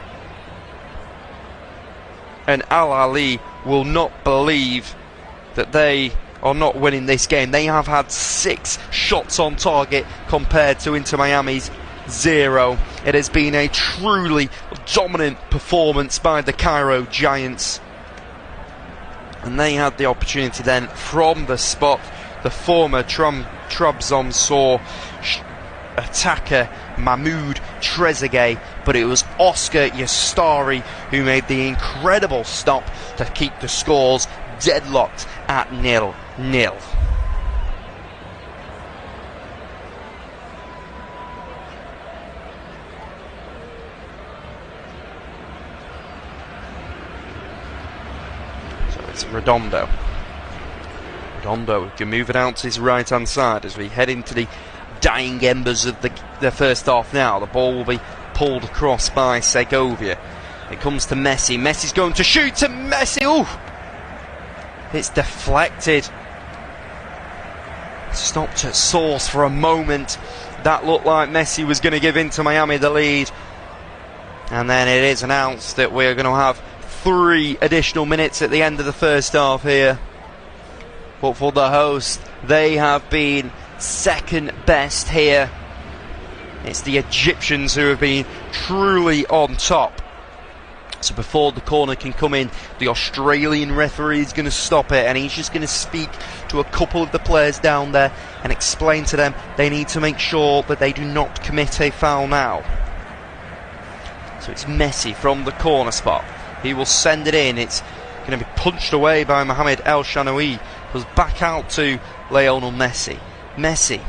And Ahly will not believe that they are not winning this game. They have had 6 shots on target compared to Inter Miami's 0. It has been a truly dominant performance by the Cairo Giants. And they had the opportunity then from the spot. The former Trabzonspor attacker Mahmoud Trezeguet, but it was Oscar Yastari who made the incredible stop to keep the scores deadlocked at 0-0. So it's Redondo. Redondo can move it out to his right hand side as we head into the dying embers of the first half now. The ball will be pulled across by Segovia. It comes to Messi. Messi's going to shoot to Messi. Ooh! It's deflected. Stopped at source for a moment. That looked like Messi was going to give Inter Miami the lead. And then it is announced that we're going to have 3 additional minutes at the end of the first half here. But for the host, they have been second best here. It's the Egyptians who have been truly on top. So before the corner can come in, the Australian referee is going to stop it, and he's just going to speak to a couple of the players down there and explain to them they need to make sure that they do not commit a foul now. So it's Messi from the corner spot. He will send it in. It's going to be punched away by Mohamed El Shanaoui. Goes back out to Lionel Messi. Messi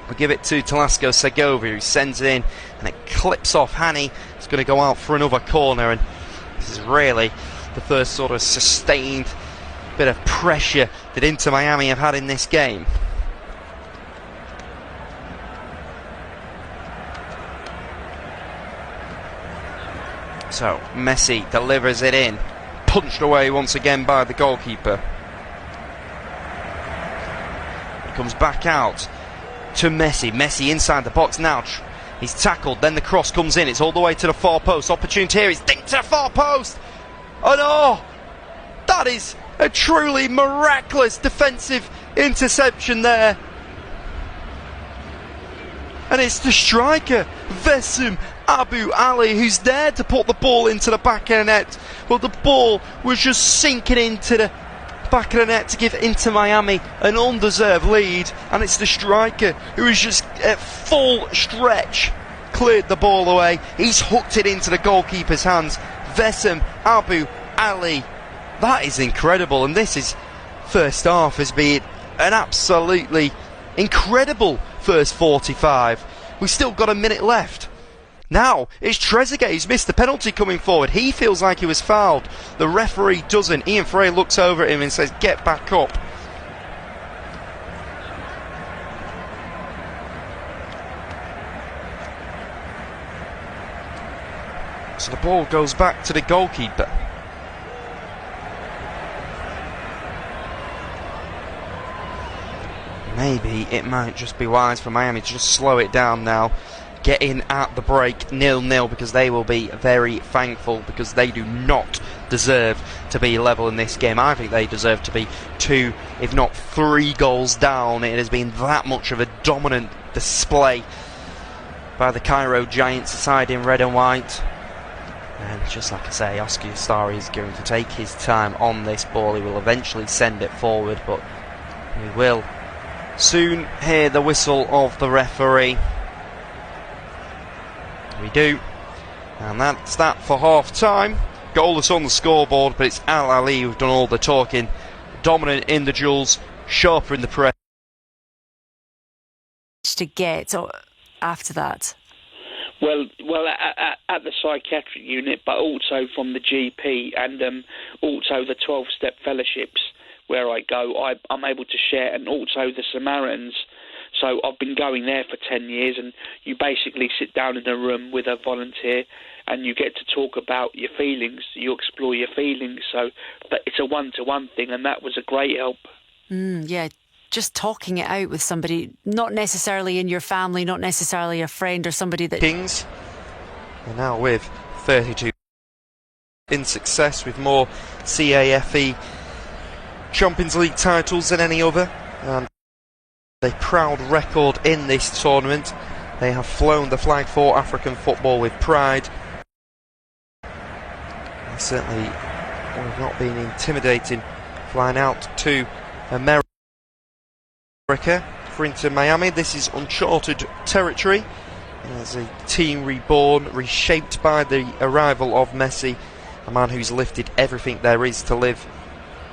will give it to Talasco Segovia, who sends it in, and it clips off Hani. It's going to go out for another corner, and this is really the first sort of sustained bit of pressure that Inter Miami have had in this game. So Messi delivers it in, punched away once again by the goalkeeper. It comes back out to Messi. Messi inside the box now. He's tackled, then the cross comes in. It's all the way to the far post. Opportunity here. It's dinked to the far post. Oh no! That is a truly miraculous defensive interception there. And it's the striker, Vesum Abu Ali, who's there to put the ball into the back of the net. Well, the ball was just sinking into the back of the net to give Inter Miami an undeserved lead, and it's the striker who is just at full stretch cleared the ball away. He's hooked it into the goalkeeper's hands. Vesem Abu Ali. That is incredible, and this is first half has been an absolutely incredible first 45. We've still got a minute left. Now, it's Trezeguet who's missed the penalty coming forward. He feels like he was fouled. The referee doesn't. Ian Frey looks over at him and says, get back up. So the ball goes back to the goalkeeper. Maybe it might just be wise for Miami to just slow it down now. Get in at the break 0-0, because they will be very thankful, because they do not deserve to be level in this game. I think they deserve to be 2 if not 3 goals down. It has been that much of a dominant display by the Cairo Giants, side in red and white. And just like I say, Oscar Yastari is going to take his time on this ball. He will eventually send it forward, but we will soon hear the whistle of the referee. We do, and that's that for half time. Goalless on the scoreboard, but it's Ahly who've done all the talking. Dominant in the duels, sharper in the press. To get after that? Well, at the psychiatric unit, but also from the GP and also the 12-step fellowships, where I go, I'm able to share, and also the Samaritans. So I've been going there for 10 years, and you basically sit down in a room with a volunteer and you get to talk about your feelings, you explore your feelings. So it's a one-to-one thing, and that was a great help. Yeah, just talking it out with somebody, not necessarily in your family, not necessarily a friend or somebody that... Kings are now with 32 in success, with more CAFE Champions League titles than any other, and a proud record in this tournament. They have flown the flag for African football with pride. They certainly have not been intimidating flying out to America for Inter Miami. This is uncharted territory as a team reborn, reshaped by the arrival of Messi, a man who's lifted everything there is to live,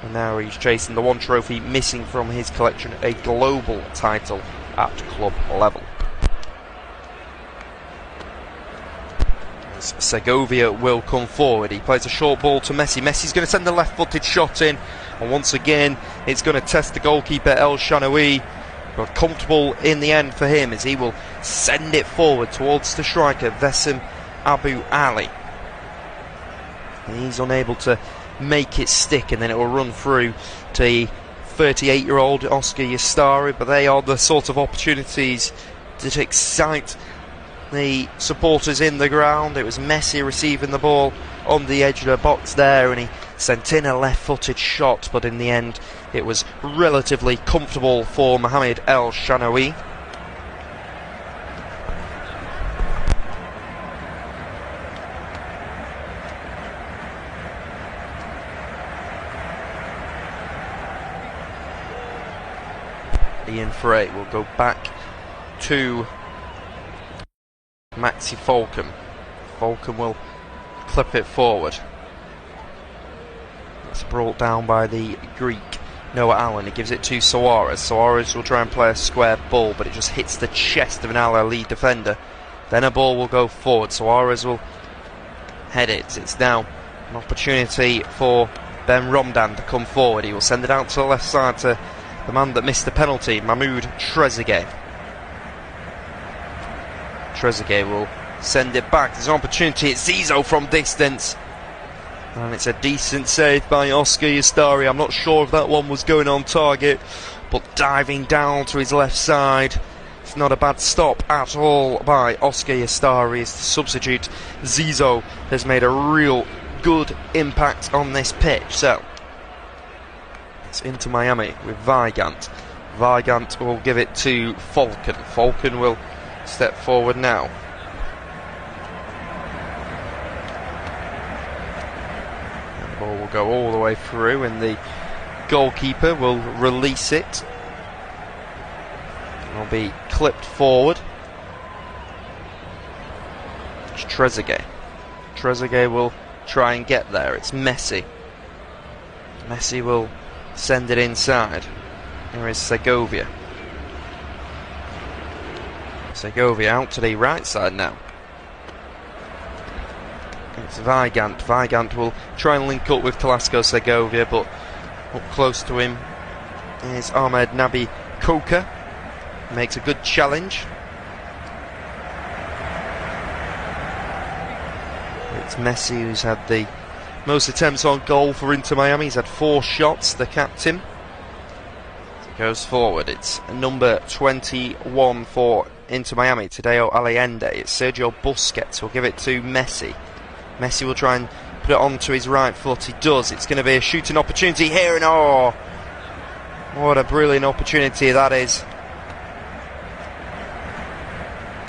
and now he's chasing the one trophy missing from his collection, a global title at club level. As Segovia will come forward, he plays a short ball to Messi. Messi's going to send the left-footed shot in, and once again it's going to test the goalkeeper El Shanaoui, but comfortable in the end for him as he will send it forward towards the striker Vesim Abu Ali. And he's unable to make it stick, and then it will run through to the 38-year-old Oscar Yastari. But they are the sort of opportunities that excite the supporters in the ground. It was Messi receiving the ball on the edge of the box there, and he sent in a left-footed shot, but in the end it was relatively comfortable for Mohamed El Shanaoui. Ian Frey will go back to Maxi Falcon. Falcon will clip it forward. It's brought down by the Greek Noah Allen. He gives it to Suarez. Suarez will try and play a square ball, but it just hits the chest of an Ahly defender. Then a ball will go forward. Suarez will head it. It's now an opportunity for Ben Romdan to come forward. He will send it out to the left side to the man that missed the penalty, Mahmoud Trezeguet. Trezeguet will send it back. There's an opportunity. It's Zizou from distance, and it's a decent save by Oscar Yastari. I'm not sure if that one was going on target, but diving down to his left side, it's not a bad stop at all by Oscar Yastari. As the substitute Zizou has made a real good impact on this pitch. So it's into Miami with Weigand. Weigand will give it to Falcon. Falcon will step forward now. And the ball will go all the way through, and the goalkeeper will release it. It will be clipped forward. It's Trezeguet. Trezeguet will try and get there. It's Messi. Messi will send it inside. Here is Segovia. Segovia out to the right side now. It's Weigand. Weigand will try and link up with Velasco Segovia, but up close to him is Ahmed Nabi Koka. Makes a good challenge. It's Messi who's had the most attempts on goal for Inter Miami. He's had 4 shots, the captain. Goes forward. It's number 21 for Inter Miami, Tadeo Allende. It's Sergio Busquets. Will give it to Messi. Messi will try and put it onto his right foot. He does. It's going to be a shooting opportunity here, and oh, what a brilliant opportunity that is.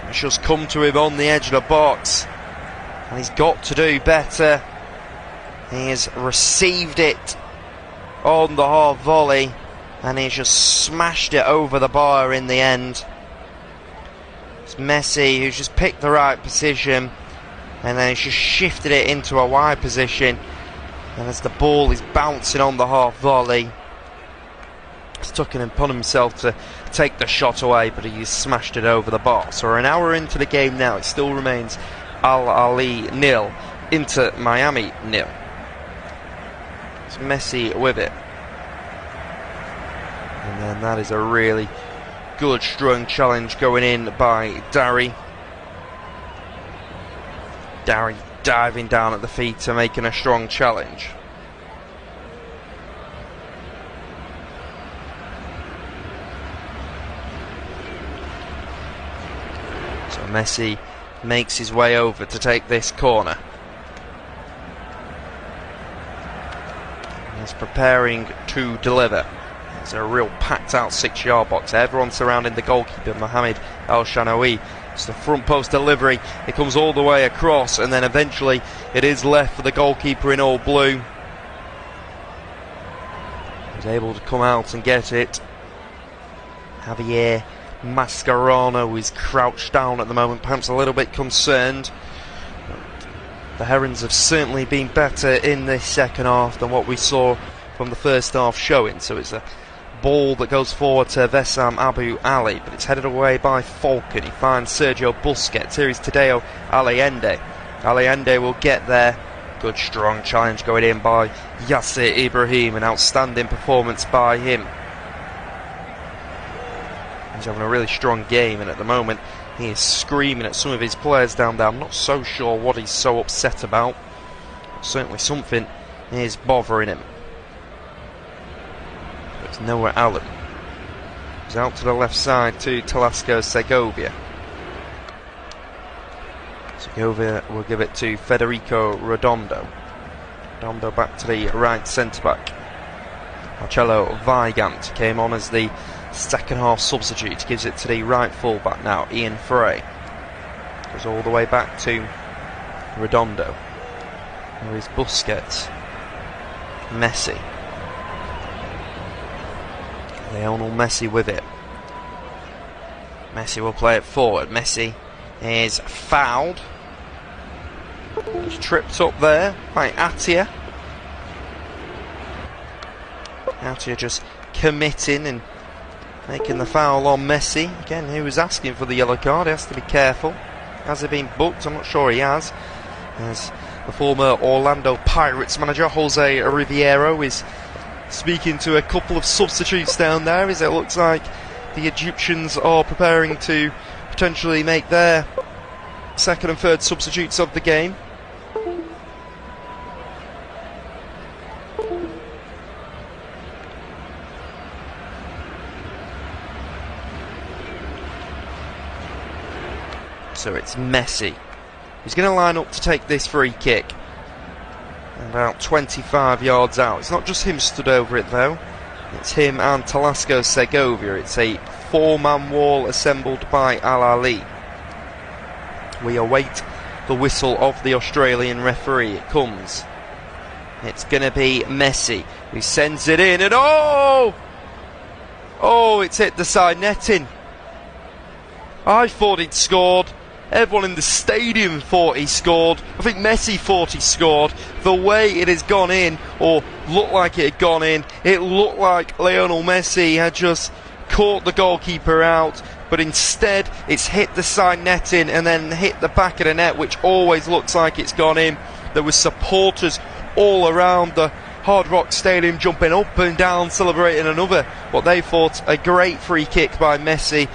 It's just come to him on the edge of the box, and he's got to do better. He has received it on the half volley, and he's just smashed it over the bar in the end. It's Messi who's just picked the right position, and then he's just shifted it into a wide position, and as the ball is bouncing on the half volley, he's taken it upon himself to take the shot away, but he's smashed it over the bar. So we're an hour into the game now. It still remains Al Ahly 0, Inter Miami 0. It's Messi with it. And that is a really good, strong challenge going in by Darry. Darry diving down at the feet to making a strong challenge. So Messi makes his way over to take this corner. He's preparing to deliver. It's a real packed out 6-yard box. Everyone surrounding the goalkeeper, Mohamed El Shanawi. It's the front post delivery. It comes all the way across, and then eventually it is left for the goalkeeper in all blue. He's able to come out and get it. Javier Mascherano is crouched down at the moment, perhaps a little bit concerned. The Herons have certainly been better in this second half than what we saw from the first half showing. So it's a ball that goes forward to Wessam Abu Ali, but it's headed away by Falcon. He finds Sergio Busquets. Here is Tadeo Allende. Allende will get there. Good strong challenge going in by Yasser Ibrahim. An outstanding performance by him. He's having a really strong game, and at the moment he is screaming at some of his players down there. I'm not so sure what he's so upset about. Certainly something is bothering him. It's Noah Allen. He's out to the left side to Talasco Segovia. Segovia will give it to Federico Redondo. Redondo back to the right centre-back. Marcelo Weigand came on as the second half substitute. Gives it to the right full-back now, Ian Frey. Goes all the way back to Redondo. There is Busquets. Messi. Lionel Messi with it. Messi will play it forward. Messi is fouled. He's tripped up there by Atia. Atia just committing and making the foul on Messi. Again, he was asking for the yellow card. He has to be careful. Has he been booked? I'm not sure he has. As the former Orlando Pirates manager Jose Riviero is speaking to a couple of substitutes down there, as it looks like the Egyptians are preparing to potentially make their second and third substitutes of the game. So it's Messi. He's going to line up to take this free kick. About 25 yards out. It's not just him stood over it though. It's him and Talasco Segovia. It's a 4-man wall assembled by Al Ahly. We await the whistle of the Australian referee. It comes. It's going to be Messi who sends it in, and oh, it's hit the side netting. I thought he'd scored. Everyone in the stadium thought he scored. I think Messi thought he scored. The way it has gone in, or looked like it had gone in, it looked like Lionel Messi had just caught the goalkeeper out, but instead it's hit the side netting and then hit the back of the net, which always looks like it's gone in. There were supporters all around the Hard Rock Stadium jumping up and down, celebrating another, what they thought a great free kick by Messi.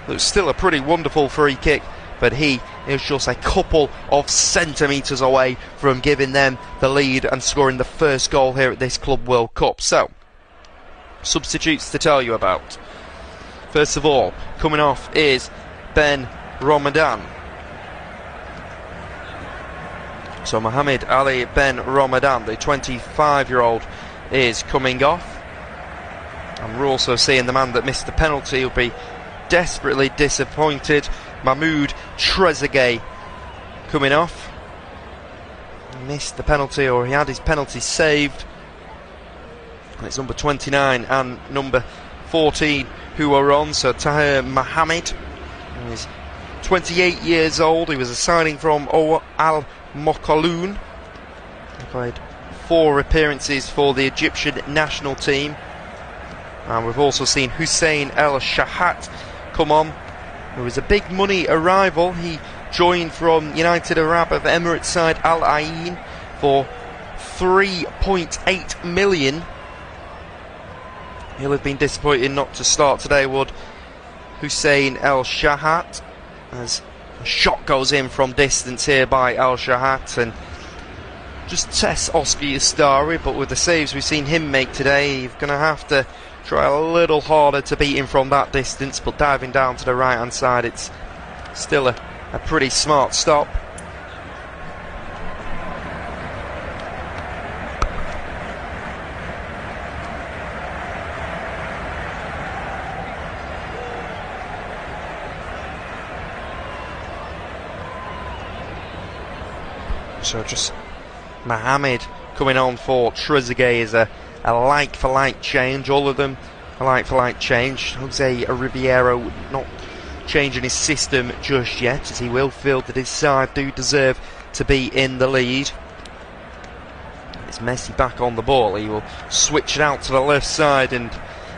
It was still a pretty wonderful free kick, but he is just a couple of centimetres away from giving them the lead and scoring the first goal here at this Club World Cup. So, substitutes to tell you about. First of all, coming off is Ben Ramadan. So Mohamed Ali Ben Ramadan, the 25-year-old, is coming off. And we're also seeing the man that missed the penalty will be desperately disappointed. Mahmoud Trezeguet coming off. He missed the penalty, or he had his penalty saved. And it's number 29 and number 14 who are on. So Tahir Mohamed, he's 28 years old. He was a signing from Al Mokaloun. He played 4 appearances for the Egyptian national team. And we've also seen Hussein El Shahat come on, who was a big money arrival. He joined from United Arab Emirates side Al Ain for 3.8 million. He'll have been disappointed not to start today, would Hussein El Shahat, as a shot goes in from distance here by El Shahat and just tests Oscar Ustari, but with the saves we've seen him make today, you're going to have to try a little harder to beat him from that distance, but diving down to the right hand side, it's still a pretty smart stop. So just Mohamed coming on for Trezeguet is a like-for-like change. All of them a like-for-like change. Jose Ribeiro not changing his system just yet, as he will feel that his side do deserve to be in the lead. It's Messi back on the ball. He will switch it out to the left side, and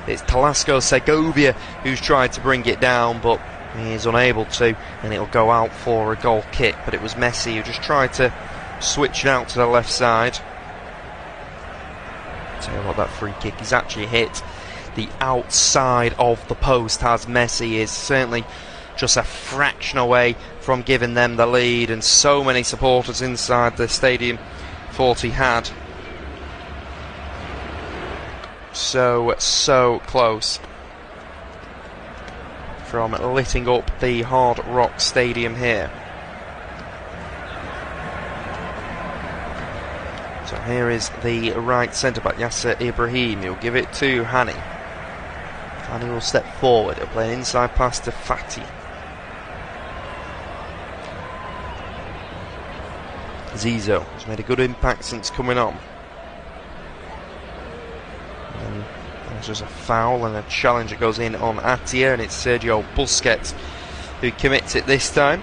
it's Talasco Segovia who's tried to bring it down, but he is unable to, and it'll go out for a goal kick. But it was Messi who just tried to switch it out to the left side. Tell you what, that free kick is actually hit the outside of the post, as Messi is certainly just a fraction away from giving them the lead, and so many supporters inside the stadium thought he had. So close from lighting up the Hard Rock Stadium here. So here is the right centre-back, Yasser Ibrahim. He'll give it to Hani. Hani will step forward. He'll play an inside pass to Fati. Zizou has made a good impact since coming on. And there's just a foul and a challenge that goes in on Atia, and it's Sergio Busquets who commits it this time.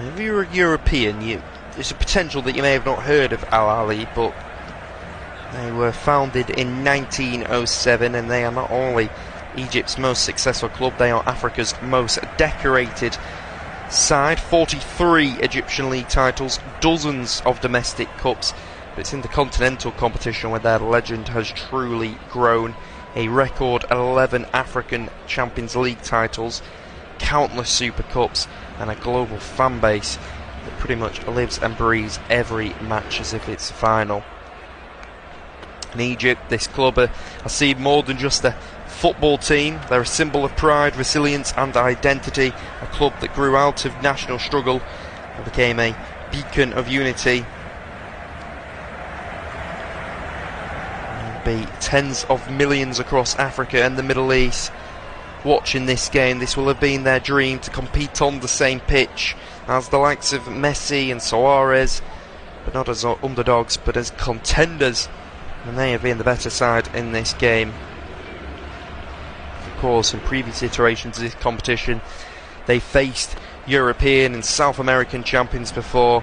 If you're a European, there's a potential that you may have not heard of Ahly, but they were founded in 1907, and they are not only Egypt's most successful club, they are Africa's most decorated side. 43 Egyptian league titles, dozens of domestic cups. But it's in the continental competition where their legend has truly grown. A record 11 African Champions League titles, countless Super Cups, and a global fan base that pretty much lives and breathes every match as if it's final. In Egypt, this club are seen more than just a football team. They're a symbol of pride, resilience and identity, a club that grew out of national struggle and became a beacon of unity. There'll be tens of millions across Africa and the Middle East watching this game. This will have been their dream, to compete on the same pitch as the likes of Messi and Suarez, but not as underdogs but as contenders, and they have been the better side in this game. Of course, in previous iterations of this competition they faced European and South American champions before,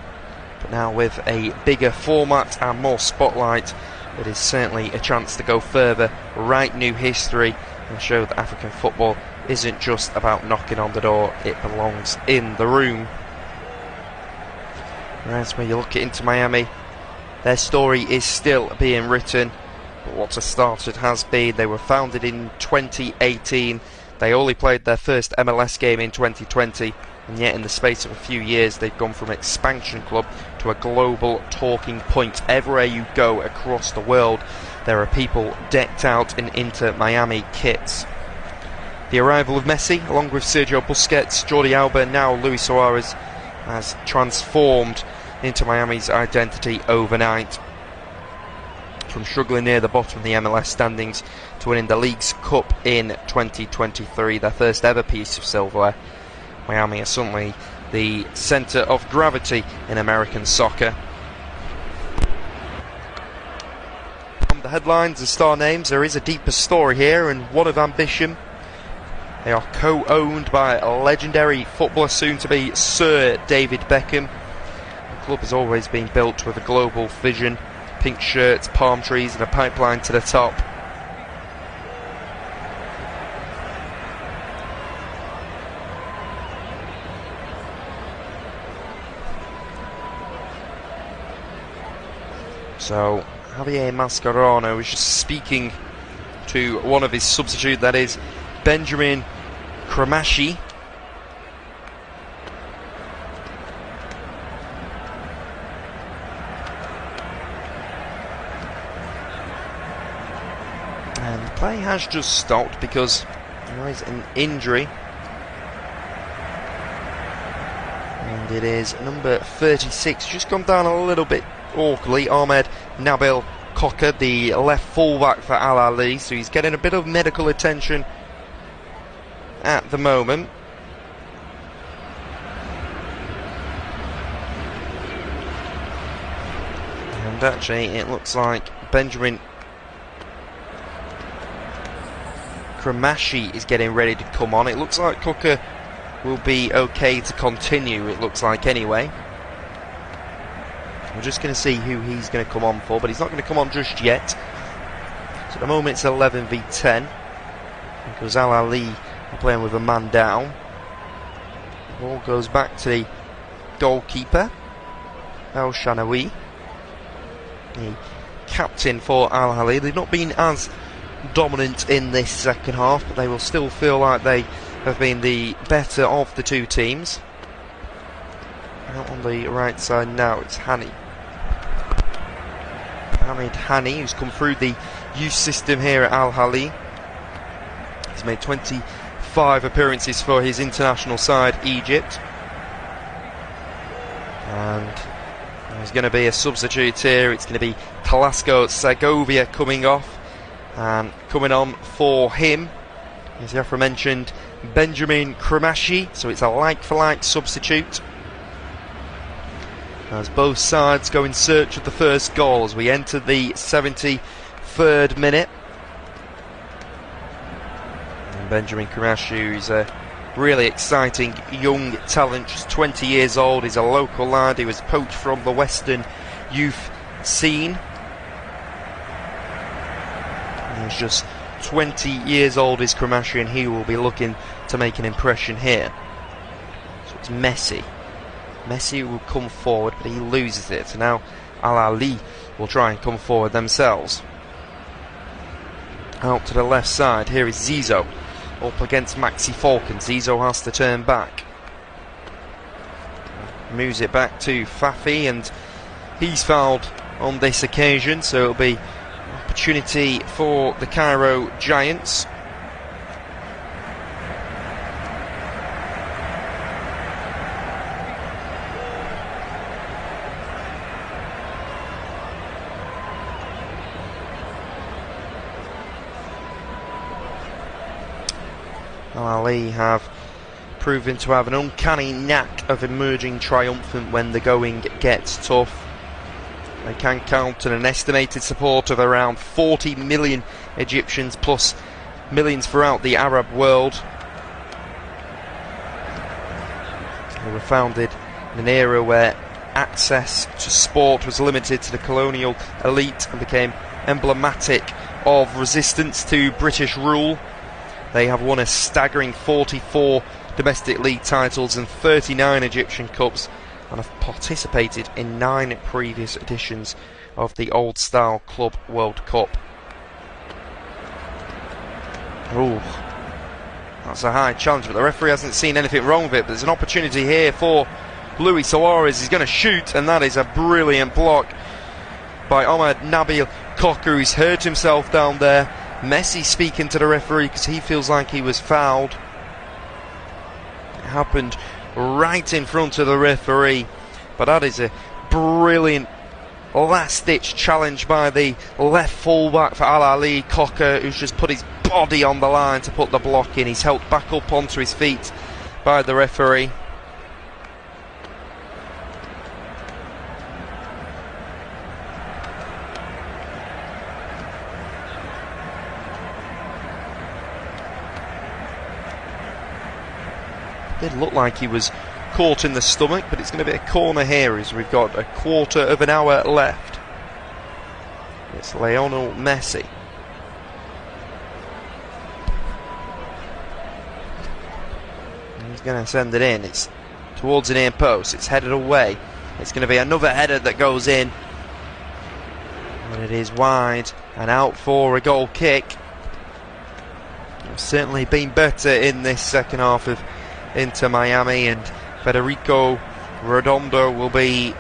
but now with a bigger format and more spotlight, it is certainly a chance to go further, write new history, and show that African football isn't just about knocking on the door, it belongs in the room. Whereas when you look at Inter Miami, their story is still being written, but what a start it has been. They were founded in 2018, they only played their first MLS game in 2020, and yet in the space of a few years they've gone from expansion club to a global talking point. Everywhere you go across the world, there are people decked out in Inter Miami kits. The arrival of Messi, along with Sergio Busquets, Jordi Alba, and now Luis Suarez, has transformed Inter Miami's identity overnight. From struggling near the bottom of the MLS standings to winning the League's Cup in 2023, their first ever piece of silverware, Miami are suddenly the centre of gravity in American soccer. The headlines and star names, there is a deeper story here, and one of ambition. They are co-owned by a legendary footballer, soon to be Sir David Beckham. The club has always been built with a global vision, pink shirts, palm trees and a pipeline to the top. So Javier Mascherano was just speaking to one of his substitutes, that is Benjamin Kramashi. And the play has just stopped because there is an injury. And it is number 36, just gone down a little bit awkwardly, Ahmed Nabil Cocker, the left fullback for Ahly, so he's getting a bit of medical attention at the moment. And actually it looks like Benjamin Kramashi is getting ready to come on. It looks like Cocker will be okay to continue, it looks like, anyway. We're just going to see who he's going to come on for, but he's not going to come on just yet. So at the moment it's 11 v 10 because Ahly are playing with a man down. Ball goes back to the goalkeeper, El Shanawi, the captain for Ahly. They've not been as dominant in this second half, but they will still feel like they have been the better of the two teams. Out on the right side now, it's Hani. Hamid Hani, who's come through the youth system here at Ahly. He's made 25 appearances for his international side, Egypt. And there's going to be a substitute here. It's going to be Talasco Segovia coming off. And coming on for him is the aforementioned Benjamin Kramashi, so it's a like-for-like substitute. As both sides go in search of the first goal as we enter the 73rd minute. And Benjamin Kramashi is a really exciting young talent, just 20 years old. He's a local lad. He was poached from the Western youth scene. He's just 20 years old, is Kramashi, and he will be looking to make an impression here. So it's Messi. Messi will come forward, but he loses it. So now Ahly will try and come forward themselves. Out to the left side, here is Zizo up against Maxi Falcon. Zizo has to turn back. Moves it back to Fafi, and he's fouled on this occasion, so it'll be opportunity for the Cairo Giants. Ahly have proven to have an uncanny knack of emerging triumphant when the going gets tough. They can count on an estimated support of around 40 million Egyptians, plus millions throughout the Arab world. They were founded in an era where access to sport was limited to the colonial elite and became emblematic of resistance to British rule. They have won a staggering 44 domestic league titles and 39 Egyptian Cups, and have participated in 9 previous editions of the Old Style Club World Cup. Ooh, that's a high challenge, but the referee hasn't seen anything wrong with it. But there's an opportunity here for Luis Suarez. He's going to shoot, and that is a brilliant block by Ahmed Nabil Cocker, who's hurt himself down there. Messi speaking to the referee because he feels like he was fouled. It happened right in front of the referee, but that is a brilliant last-ditch challenge by the left full-back for Ahly, Cocker, who's just put his body on the line to put the block in. He's helped back up onto his feet by the referee. Did look like he was caught in the stomach, but it's going to be a corner here as we've got a quarter of an hour left. It's Lionel Messi. And he's going to send it in. It's towards the near post. It's headed away. It's going to be another header that goes in. And it is wide and out for a goal kick. It's certainly been better in this second half of Inter Miami, and Federico Redondo will be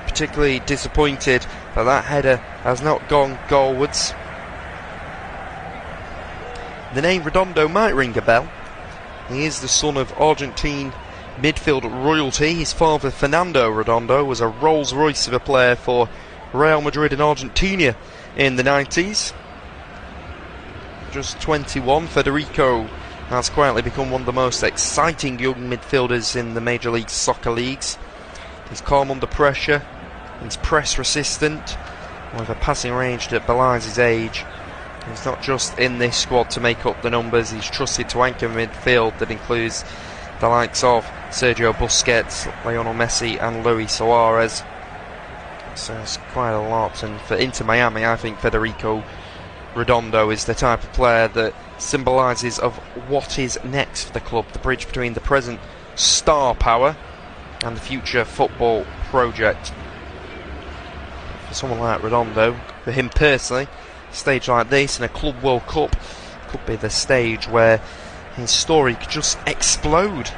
particularly disappointed that that header has not gone goalwards. The name Redondo might ring a bell. He is the son of Argentine midfield royalty. His father, Fernando Redondo, was a Rolls Royce of a player for Real Madrid and Argentina in the 90s. Just 21, Federico has quietly become one of the most exciting young midfielders in the Major League Soccer leagues. He's calm under pressure, he's press resistant, with a passing range that belies his age. He's not just in this squad to make up the numbers, he's trusted to anchor midfield that includes the likes of Sergio Busquets, Lionel Messi and Luis Suarez. So it's quite a lot, and for Inter Miami I think Federico Redondo is the type of player that symbolises of what is next for the club, the bridge between the present star power and the future football project. For someone like Redondo, for him personally, a stage like this in a Club World Cup could be the stage where his story could just explode.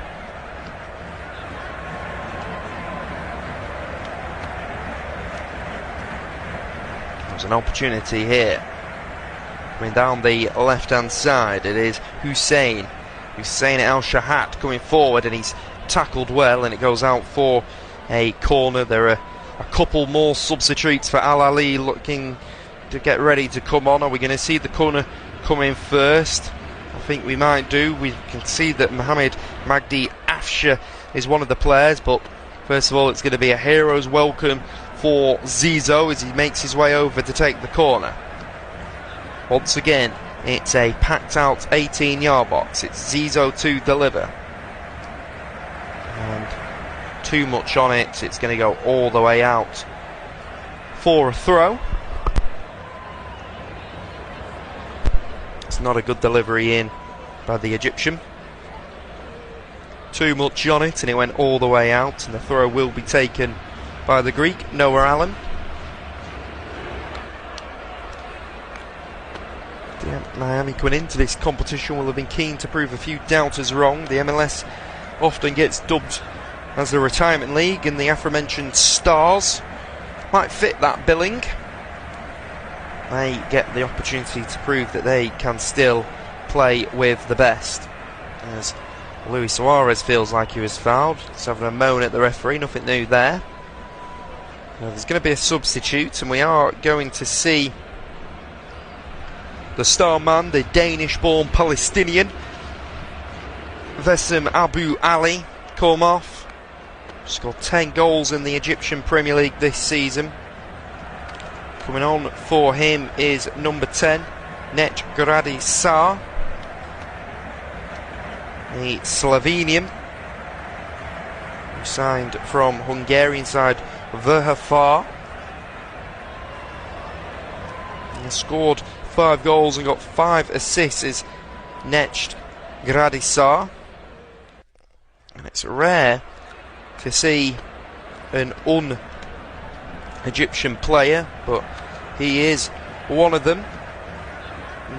There's an opportunity here. Coming down the left hand side, it is Hussein El Shahat coming forward, and he's tackled well, and it goes out for a corner. There are a couple more substitutes for Ahly looking to get ready to come on. Are we going to see the corner come in first? I think we might do. We can see that Mohamed Magdi Afsha is one of the players, but first of all it's going to be a hero's welcome for Zizou as he makes his way over to take the corner. Once again, it's a packed out 18-yard box. It's Zizou to deliver. And too much on it. It's going to go all the way out for a throw. It's not a good delivery in by the Egyptian. Too much on it, and it went all the way out, and the throw will be taken by the Greek, Noah Allen. Miami coming into this competition will have been keen to prove a few doubters wrong. The MLS often gets dubbed as the retirement league, and the aforementioned stars might fit that billing. They get the opportunity to prove that they can still play with the best. As Luis Suarez feels like he was fouled, he's having a moan at the referee, nothing new there. Now, there's going to be a substitute, and we are going to see the star man, the Danish-born Palestinian, Vesem Abu Ali, come off. Scored 10 goals in the Egyptian Premier League this season. Coming on for him is number 10, Net Gradi Sar, the Slovenian, who signed from Hungarian side Vrhfar. He scored 5 goals and got 5 assists is Necht Gradisar. And it's rare to see an un-Egyptian player, but he is one of them.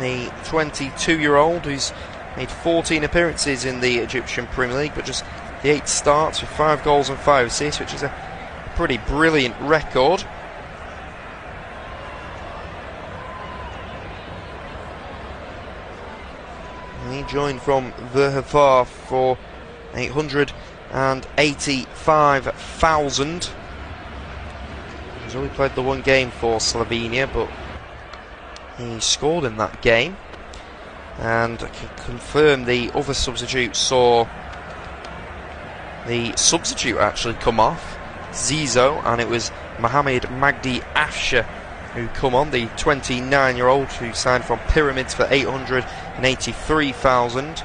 The 22-year-old who's made 14 appearances in the Egyptian Premier League, but just the 8 starts with 5 goals and 5 assists, which is a pretty brilliant record. He joined from Vrhfar for 885,000. He's only played the one game for Slovenia, but he scored in that game. And I can confirm the other substitute saw the substitute actually come off, Zizou, and it was Mohamed Magdi Afsha who come on, the 29-year-old who signed from Pyramids for 883,000.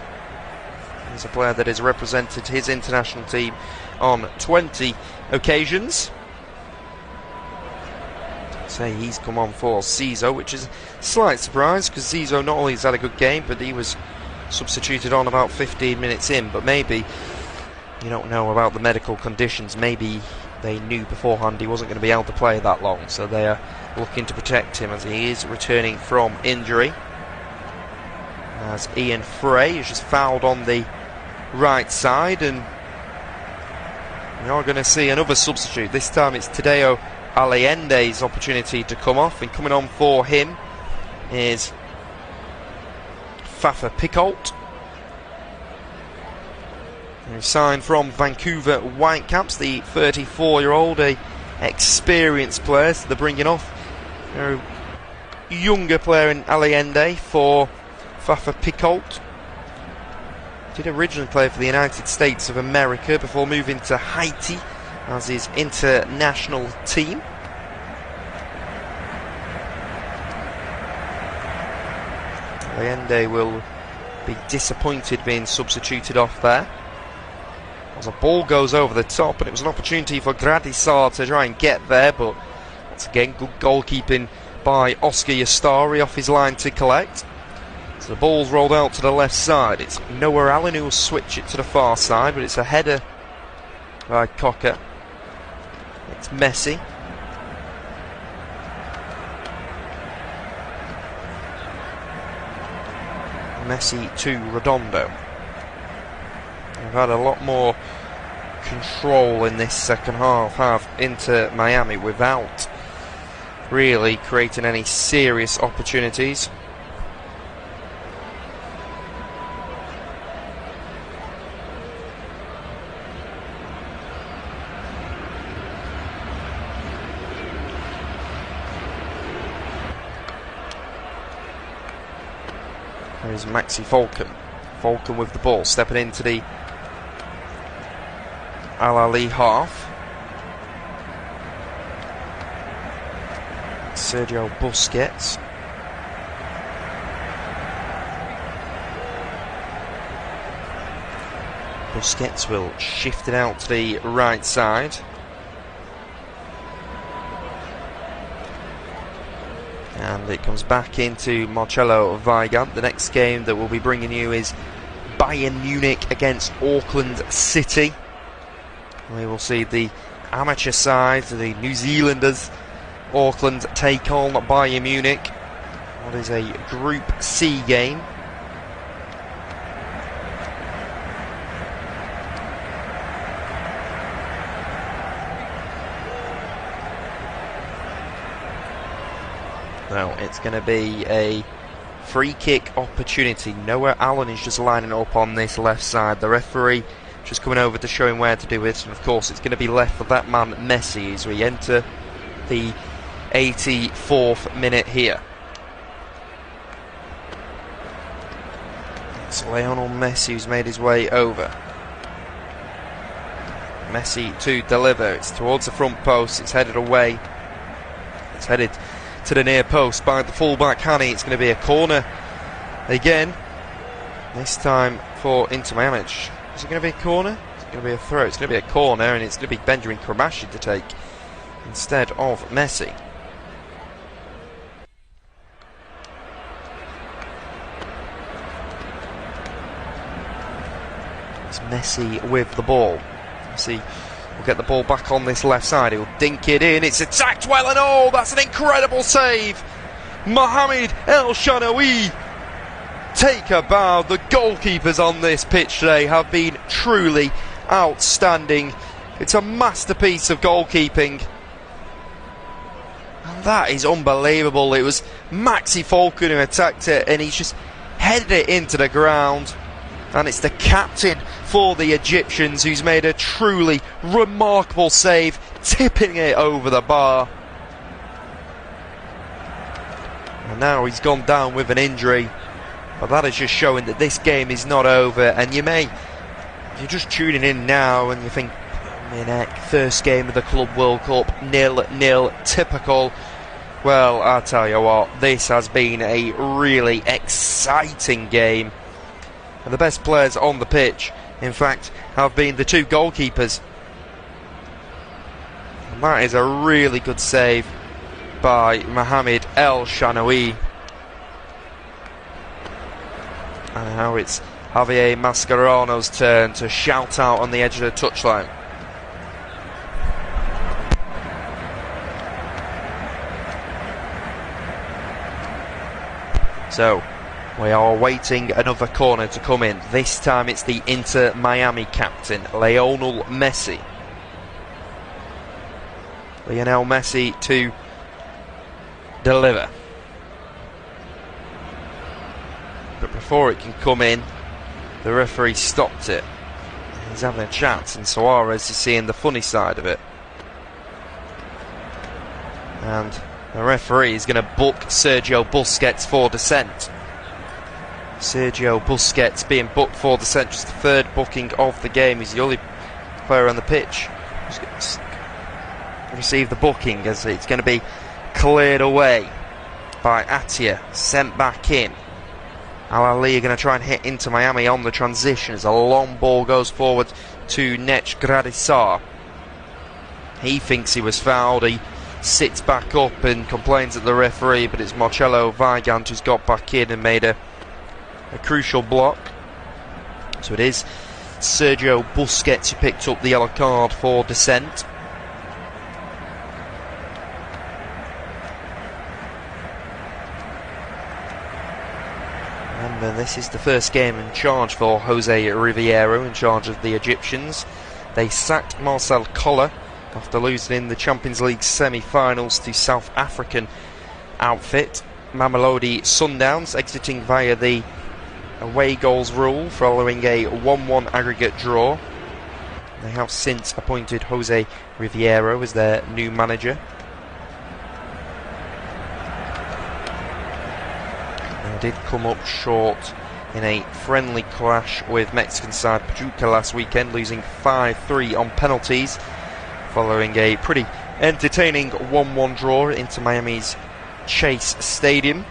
He's a player that has represented his international team on 20 occasions. Say he's come on for Zizou, which is a slight surprise because Zizou not only has had a good game, but he was substituted on about 15 minutes in. But maybe, you don't know about the medical conditions, maybe they knew beforehand he wasn't going to be able to play that long, so they are looking to protect him as he is returning from injury. As Ian Frey is just fouled on the right side, and we are going to see another substitute. This time it's Tadeo Allende's opportunity to come off, and coming on for him is Fafa Picoult, who signed from Vancouver Whitecaps, the 34-year-old, a experienced player, so they're bringing off a younger player in Allende for Fafa Picoult. Did originally play for the United States of America before moving to Haiti as his international team. Allende will be disappointed being substituted off there, as a ball goes over the top, and it was an opportunity for Gradisar to try and get there, but once again good goalkeeping by Oscar Yastari off his line to collect. So the ball's rolled out to the left side. It's Noah Allen who will switch it to the far side, but it's a header by Cocker. It's Messi. Messi to Redondo. They've had a lot more control in this second half, have Inter Miami, without really creating any serious opportunities. There's Maxi Falcon. Falcon with the ball, stepping into the Ahly half. Sergio Busquets. Busquets will shift it out to the right side. And it comes back into Marcelo Weigand. The next game that we'll be bringing you is Bayern Munich against Auckland City. We will see the amateur side, the New Zealanders, Auckland take on Bayern Munich. What is a Group C game. Now it's going to be a free kick opportunity. Noah Allen is just lining up on this left side. The referee just coming over to show him where to do it, and of course it's going to be left for that man Messi as we enter the 84th minute here. It's Lionel Messi who's made his way over. Messi to deliver. It's towards the front post. It's headed away. It's headed to the near post by the fullback Hani. It's going to be a corner again. This time for Inter Miami. Is it going to be a corner? Is it going to be a throw? It's going to be a corner, and it's going to be Benjamin Kramashi to take instead of Messi. It's Messi with the ball. Messi will get the ball back on this left side. He'll dink it in. It's attacked well, and oh, that's an incredible save. Mohamed El Shanawi. Take a bow. The goalkeepers on this pitch today have been truly outstanding. It's a masterpiece of goalkeeping. And that is unbelievable. It was Maxi Falcon who attacked it, and he's just headed it into the ground. And it's the captain for the Egyptians who's made a truly remarkable save, tipping it over the bar. And now he's gone down with an injury. But that is just showing that this game is not over. And you may, if you're just tuning in now and you think, first game of the Club World Cup, 0-0, typical. Well, I'll tell you what, this has been a really exciting game. And the best players on the pitch, in fact, have been the two goalkeepers. And that is a really good save by Mohamed El Shanawi. And now it's Javier Mascherano's turn to shout out on the edge of the touchline. So we are waiting another corner to come in. This time it's the Inter Miami captain, Lionel Messi. Lionel Messi to deliver. But before it can come in, the referee stopped it. He's having a chat, and Suarez is seeing the funny side of it. And the referee is going to book Sergio Busquets for dissent. Sergio Busquets being booked for dissent, just the third booking of the game. He's the only player on the pitch who's going to receive the booking, as it's going to be cleared away by Atia, sent back in. Ahly are going to try and hit into Miami on the transition as a long ball goes forward to Nech Gradisar. He thinks he was fouled. He sits back up and complains at the referee, but it's Marcelo Weigand who's got back in and made a crucial block. So it is Sergio Busquets who picked up the yellow card for dissent. And this is the first game in charge for Jose Riviero, in charge of the Egyptians. They sacked Marcel Koller after losing in the Champions League semi-finals to South African outfit Mamelodi Sundowns, exiting via the away goals rule following a 1-1 aggregate draw. They have since appointed Jose Riviero as their new manager. They did come up short in a friendly clash with Mexican side Pachuca last weekend, losing 5-3 on penalties following a pretty entertaining 1-1 draw into Miami's Chase Stadium.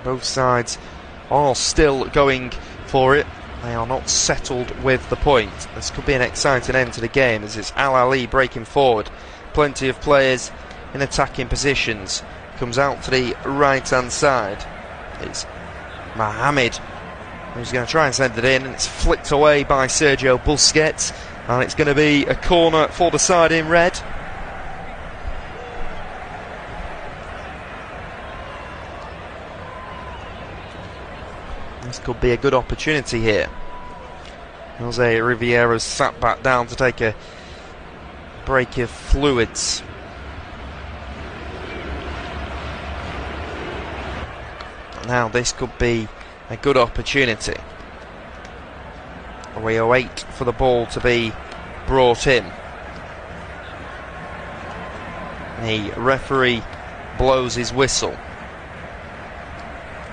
Both sides are still going for it. They are not settled with the point. This could be an exciting end to the game, as it's Ahly breaking forward. Plenty of players in attacking positions. Comes out to the right hand side. It's Mohamed who's going to try and send it in, and it's flicked away by Sergio Busquets, and it's going to be a corner for the side in red. This could be a good opportunity here. Jose Riviero sat back down to take a break of fluids. Now this could be a good opportunity. We await for the ball to be brought in. The referee blows his whistle.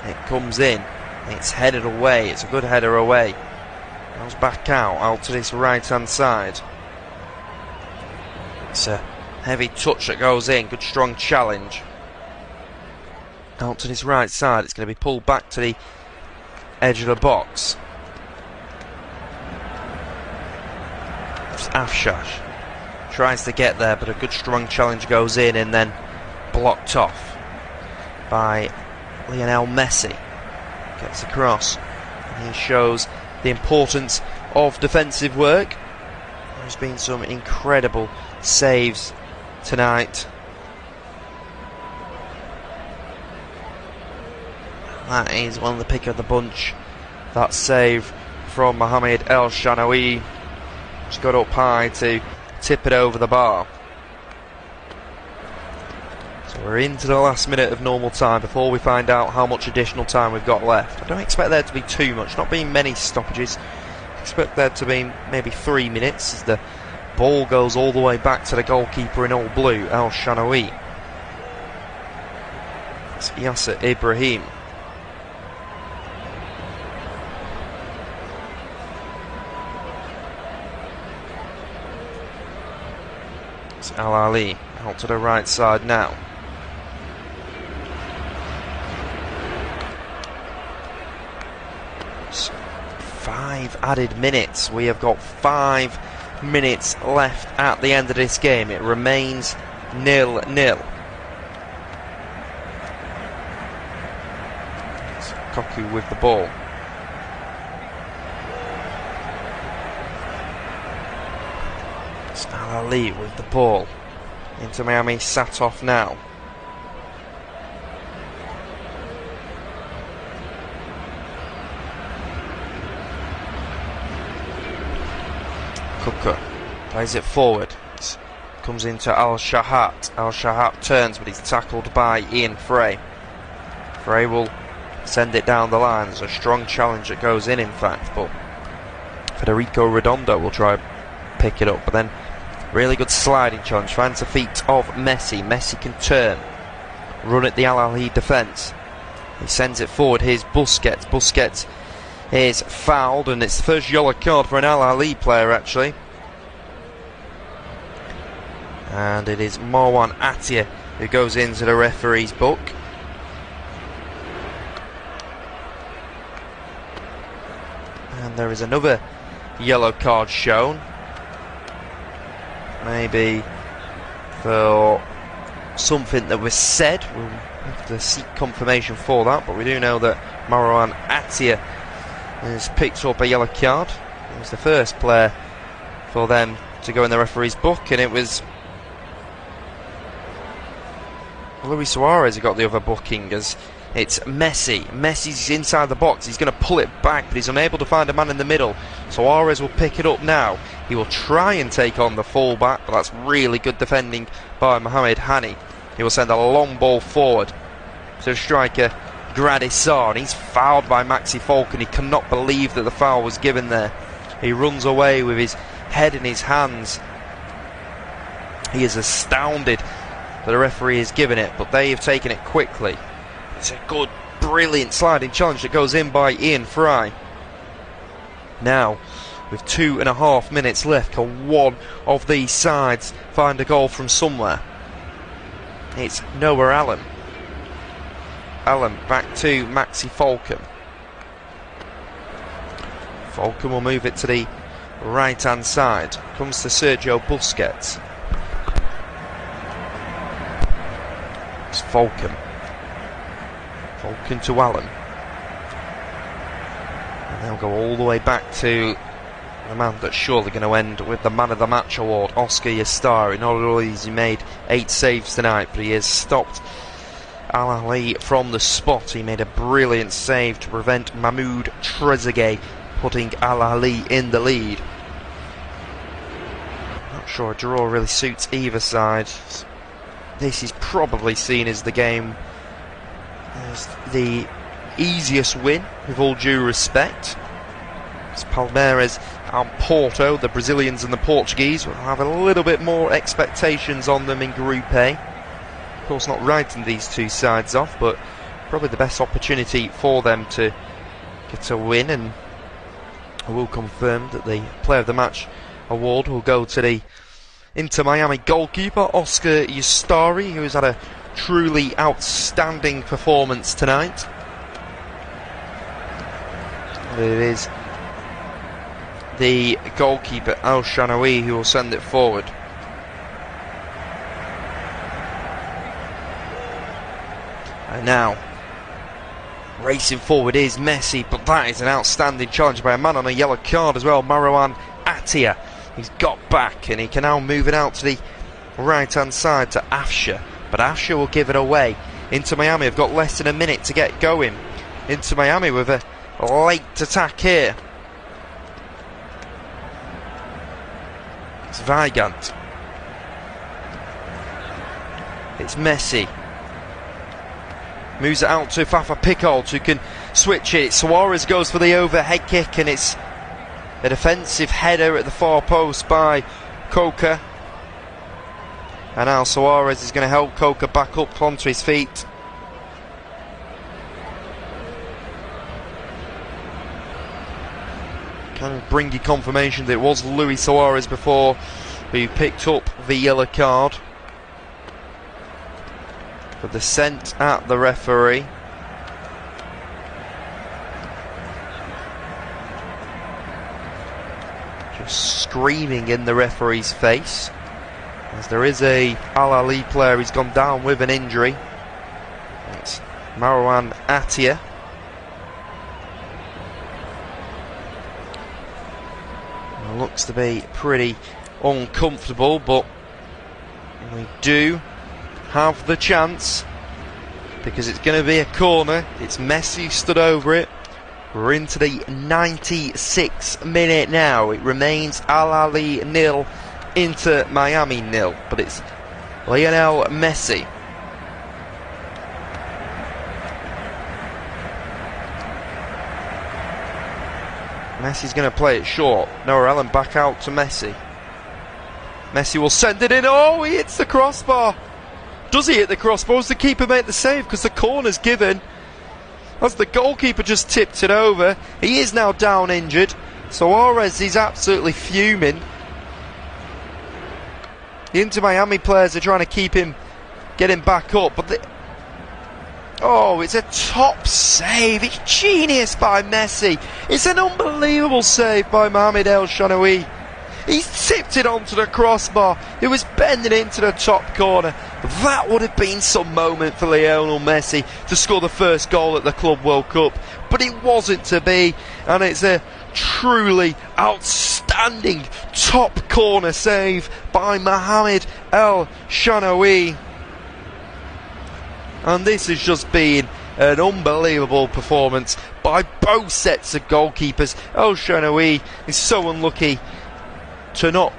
It comes in. It's headed away. It's a good header away. Goes back out to this right hand side. It's a heavy touch that goes in. Good strong challenge. Out to this right side. It's going to be pulled back to the edge of the box. It's Afshash. Tries to get there, but a good strong challenge goes in and then blocked off by Lionel Messi. Gets across, and he shows the importance of defensive work. There's been some incredible saves tonight. That is one of the pick of the bunch. That save from Mohamed El Shanawi, who's got up high to tip it over the bar. So we're into the last minute of normal time before we find out how much additional time we've got left. I don't expect there to be too much, not being many stoppages. I expect there to be maybe 3 minutes as the ball goes all the way back to the goalkeeper in all blue, El Shanawi. It's Yasser Ibrahim. It's Ahly out to the right side now. 5 added minutes. We have got 5 minutes left at the end of this game. It remains 0-0. It's Koku with the ball. It's Ahly with the ball. Inter Miami sat off now. Kuka plays it forward. Comes into Al Shahat. Al Shahat turns, but he's tackled by Ian Frey. Frey will send it down the line. There's a strong challenge that goes in fact, but Federico Redondo will try and pick it up. But then, really good sliding challenge. Finds the feet of Messi. Messi can turn, run at the Al Ahly defence. He sends it forward. Here's Busquets. Busquets is fouled, and it's the first yellow card for an Al Ahly player, actually. And it is Marwan Attia who goes into the referee's book. And there is another yellow card shown. Maybe for something that was said. We'll have to seek confirmation for that, but we do know that Marwan Attia has picked up a yellow card. He was the first player for them to go in the referee's book, and it was Luis Suarez who got the other booking, as it's Messi. Messi's inside the box. He's going to pull it back, but he's unable to find a man in the middle. Suarez will pick it up now. He will try and take on the fullback, but that's really good defending by Mohamed Hani. He will send a long ball forward to striker Gradisar. He's fouled by Maxi Falcon. He cannot believe that the foul was given there. He runs away with his head in his hands. He is astounded that the referee has given it, but they have taken it quickly. It's a good, brilliant sliding challenge that goes in by Ian Fry. Now, with 2.5 minutes left, can one of these sides find a goal from somewhere? It's Noah Allen. Allen back to Maxi Falcon. Falcon will move it to the right hand side. Comes to Sergio Busquets. It's Falcon. Falcon to Allen. And they'll go all the way back to the man that's surely going to end with the Man of the Match award, Oscar Yastari. Not only has he made 8 saves tonight, but he has stopped Al Ahly from the spot. He made a brilliant save to prevent Mahmoud Trezeguet putting Al Ahly in the lead. Not sure a draw really suits either side. This is probably seen as the game as the easiest win, with all due respect. It's Palmeiras and Porto, the Brazilians and the Portuguese, will have a little bit more expectations on them in Group A. Of course, not writing these two sides off, but probably the best opportunity for them to get a win. And I will confirm that the Player of the Match award will go to the Inter Miami goalkeeper, Oscar Yastari, who has had a truly outstanding performance tonight. It is the goalkeeper Al Shanawi who will send it forward. And now racing forward is Messi, but that is an outstanding challenge by a man on a yellow card as well, Marwan Attia. He's got back and he can now move it out to the right hand side to Afsha, but Afsha will give it away. Inter Miami have got less than a minute to get going. Inter Miami with a late attack here. It's Weigand. It's Messi. Moves it out to Fafa Picoult, who can switch it. Suarez goes for the overhead kick, and it's a defensive header at the far post by Coca. And now Suarez is going to help Coca back up onto his feet. Kind of bring you confirmation that it was Luis Suarez before who picked up the yellow card. But the scent at the referee. Just screaming in the referee's face, as there is a Al Ahly player who's gone down with an injury. It's Marwan Attia. It looks to be pretty uncomfortable, but we do have the chance because it's going to be a corner. It's Messi stood over it. We're into the 96th minute now. It remains Ahly 0, Inter Miami 0, but it's Lionel Messi. Messi's going to play it short. Noah Allen back out to Messi. Messi will send it in. Oh, he hits the crossbar. Does he hit the crossbar? Does the keeper make the save? Because the corner's given. As the goalkeeper just tipped it over. He is now down injured. Suarez is absolutely fuming. The Inter Miami players are trying to keep him, get him back up. But oh, it's a top save. It's genius by Messi. It's an unbelievable save by Mohamed El Shanaoui. He's tipped it onto the crossbar. It was bending into the top corner. That would have been some moment for Lionel Messi to score the first goal at the Club World Cup. But it wasn't to be. And it's a truly outstanding top corner save by Mohamed El Shanaoui. And this has just been an unbelievable performance by both sets of goalkeepers. El Shanaoui is so unlucky to not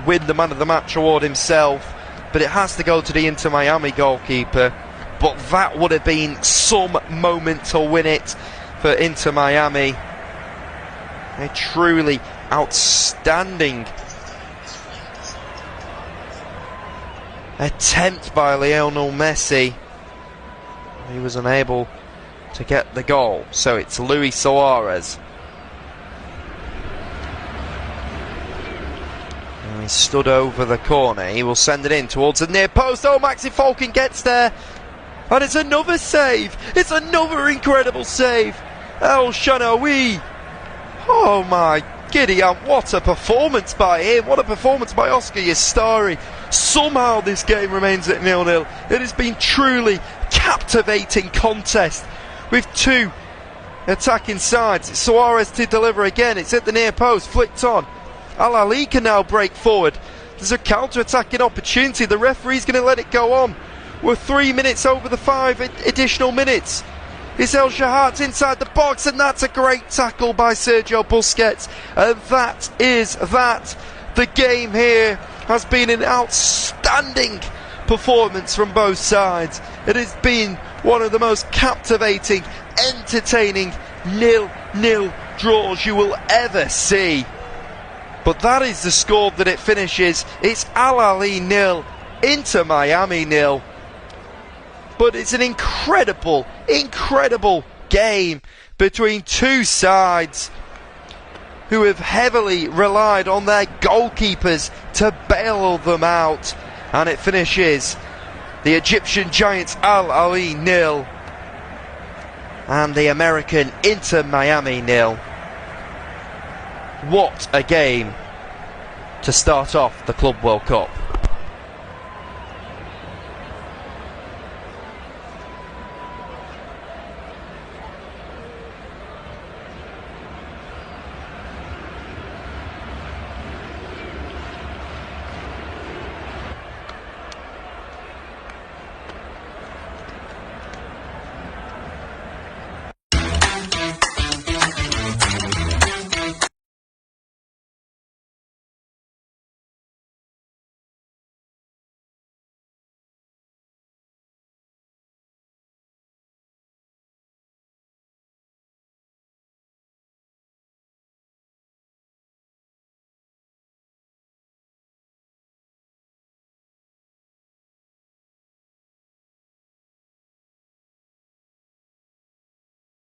win the Man of the Match award himself, but it has to go to the Inter Miami goalkeeper. But that would have been some moment to win it for Inter Miami. A truly outstanding attempt by Lionel Messi. He was unable to get the goal, so it's Luis Suarez. And he stood over the corner. He will send it in towards the near post. Oh, Maxi Falcon gets there, and it's another save. It's another incredible save. El Shanaoui. Oh my Gideon, what a performance by him. What a performance by Oscar Yastari. Somehow this game remains at 0-0. It has been truly captivating contest with two attacking sides. Suarez to deliver again. It's at the near post, flicked on. Ahly can now break forward. There's a counter-attacking opportunity. The referee's going to let it go on. We're 3 minutes over the 5 additional minutes. It's El Shahat's inside the box, and that's a great tackle by Sergio Busquets. And that is that. The game here has been an outstanding performance from both sides. It has been one of the most captivating, entertaining 0-0 draws you will ever see. But that is the score that it finishes. It's Ahly 0, Inter Miami 0. But it's an incredible, incredible game between two sides who have heavily relied on their goalkeepers to bail them out. And it finishes the Egyptian Giants Ahly 0 and the American Inter Miami 0. What a game to start off the Club World Cup.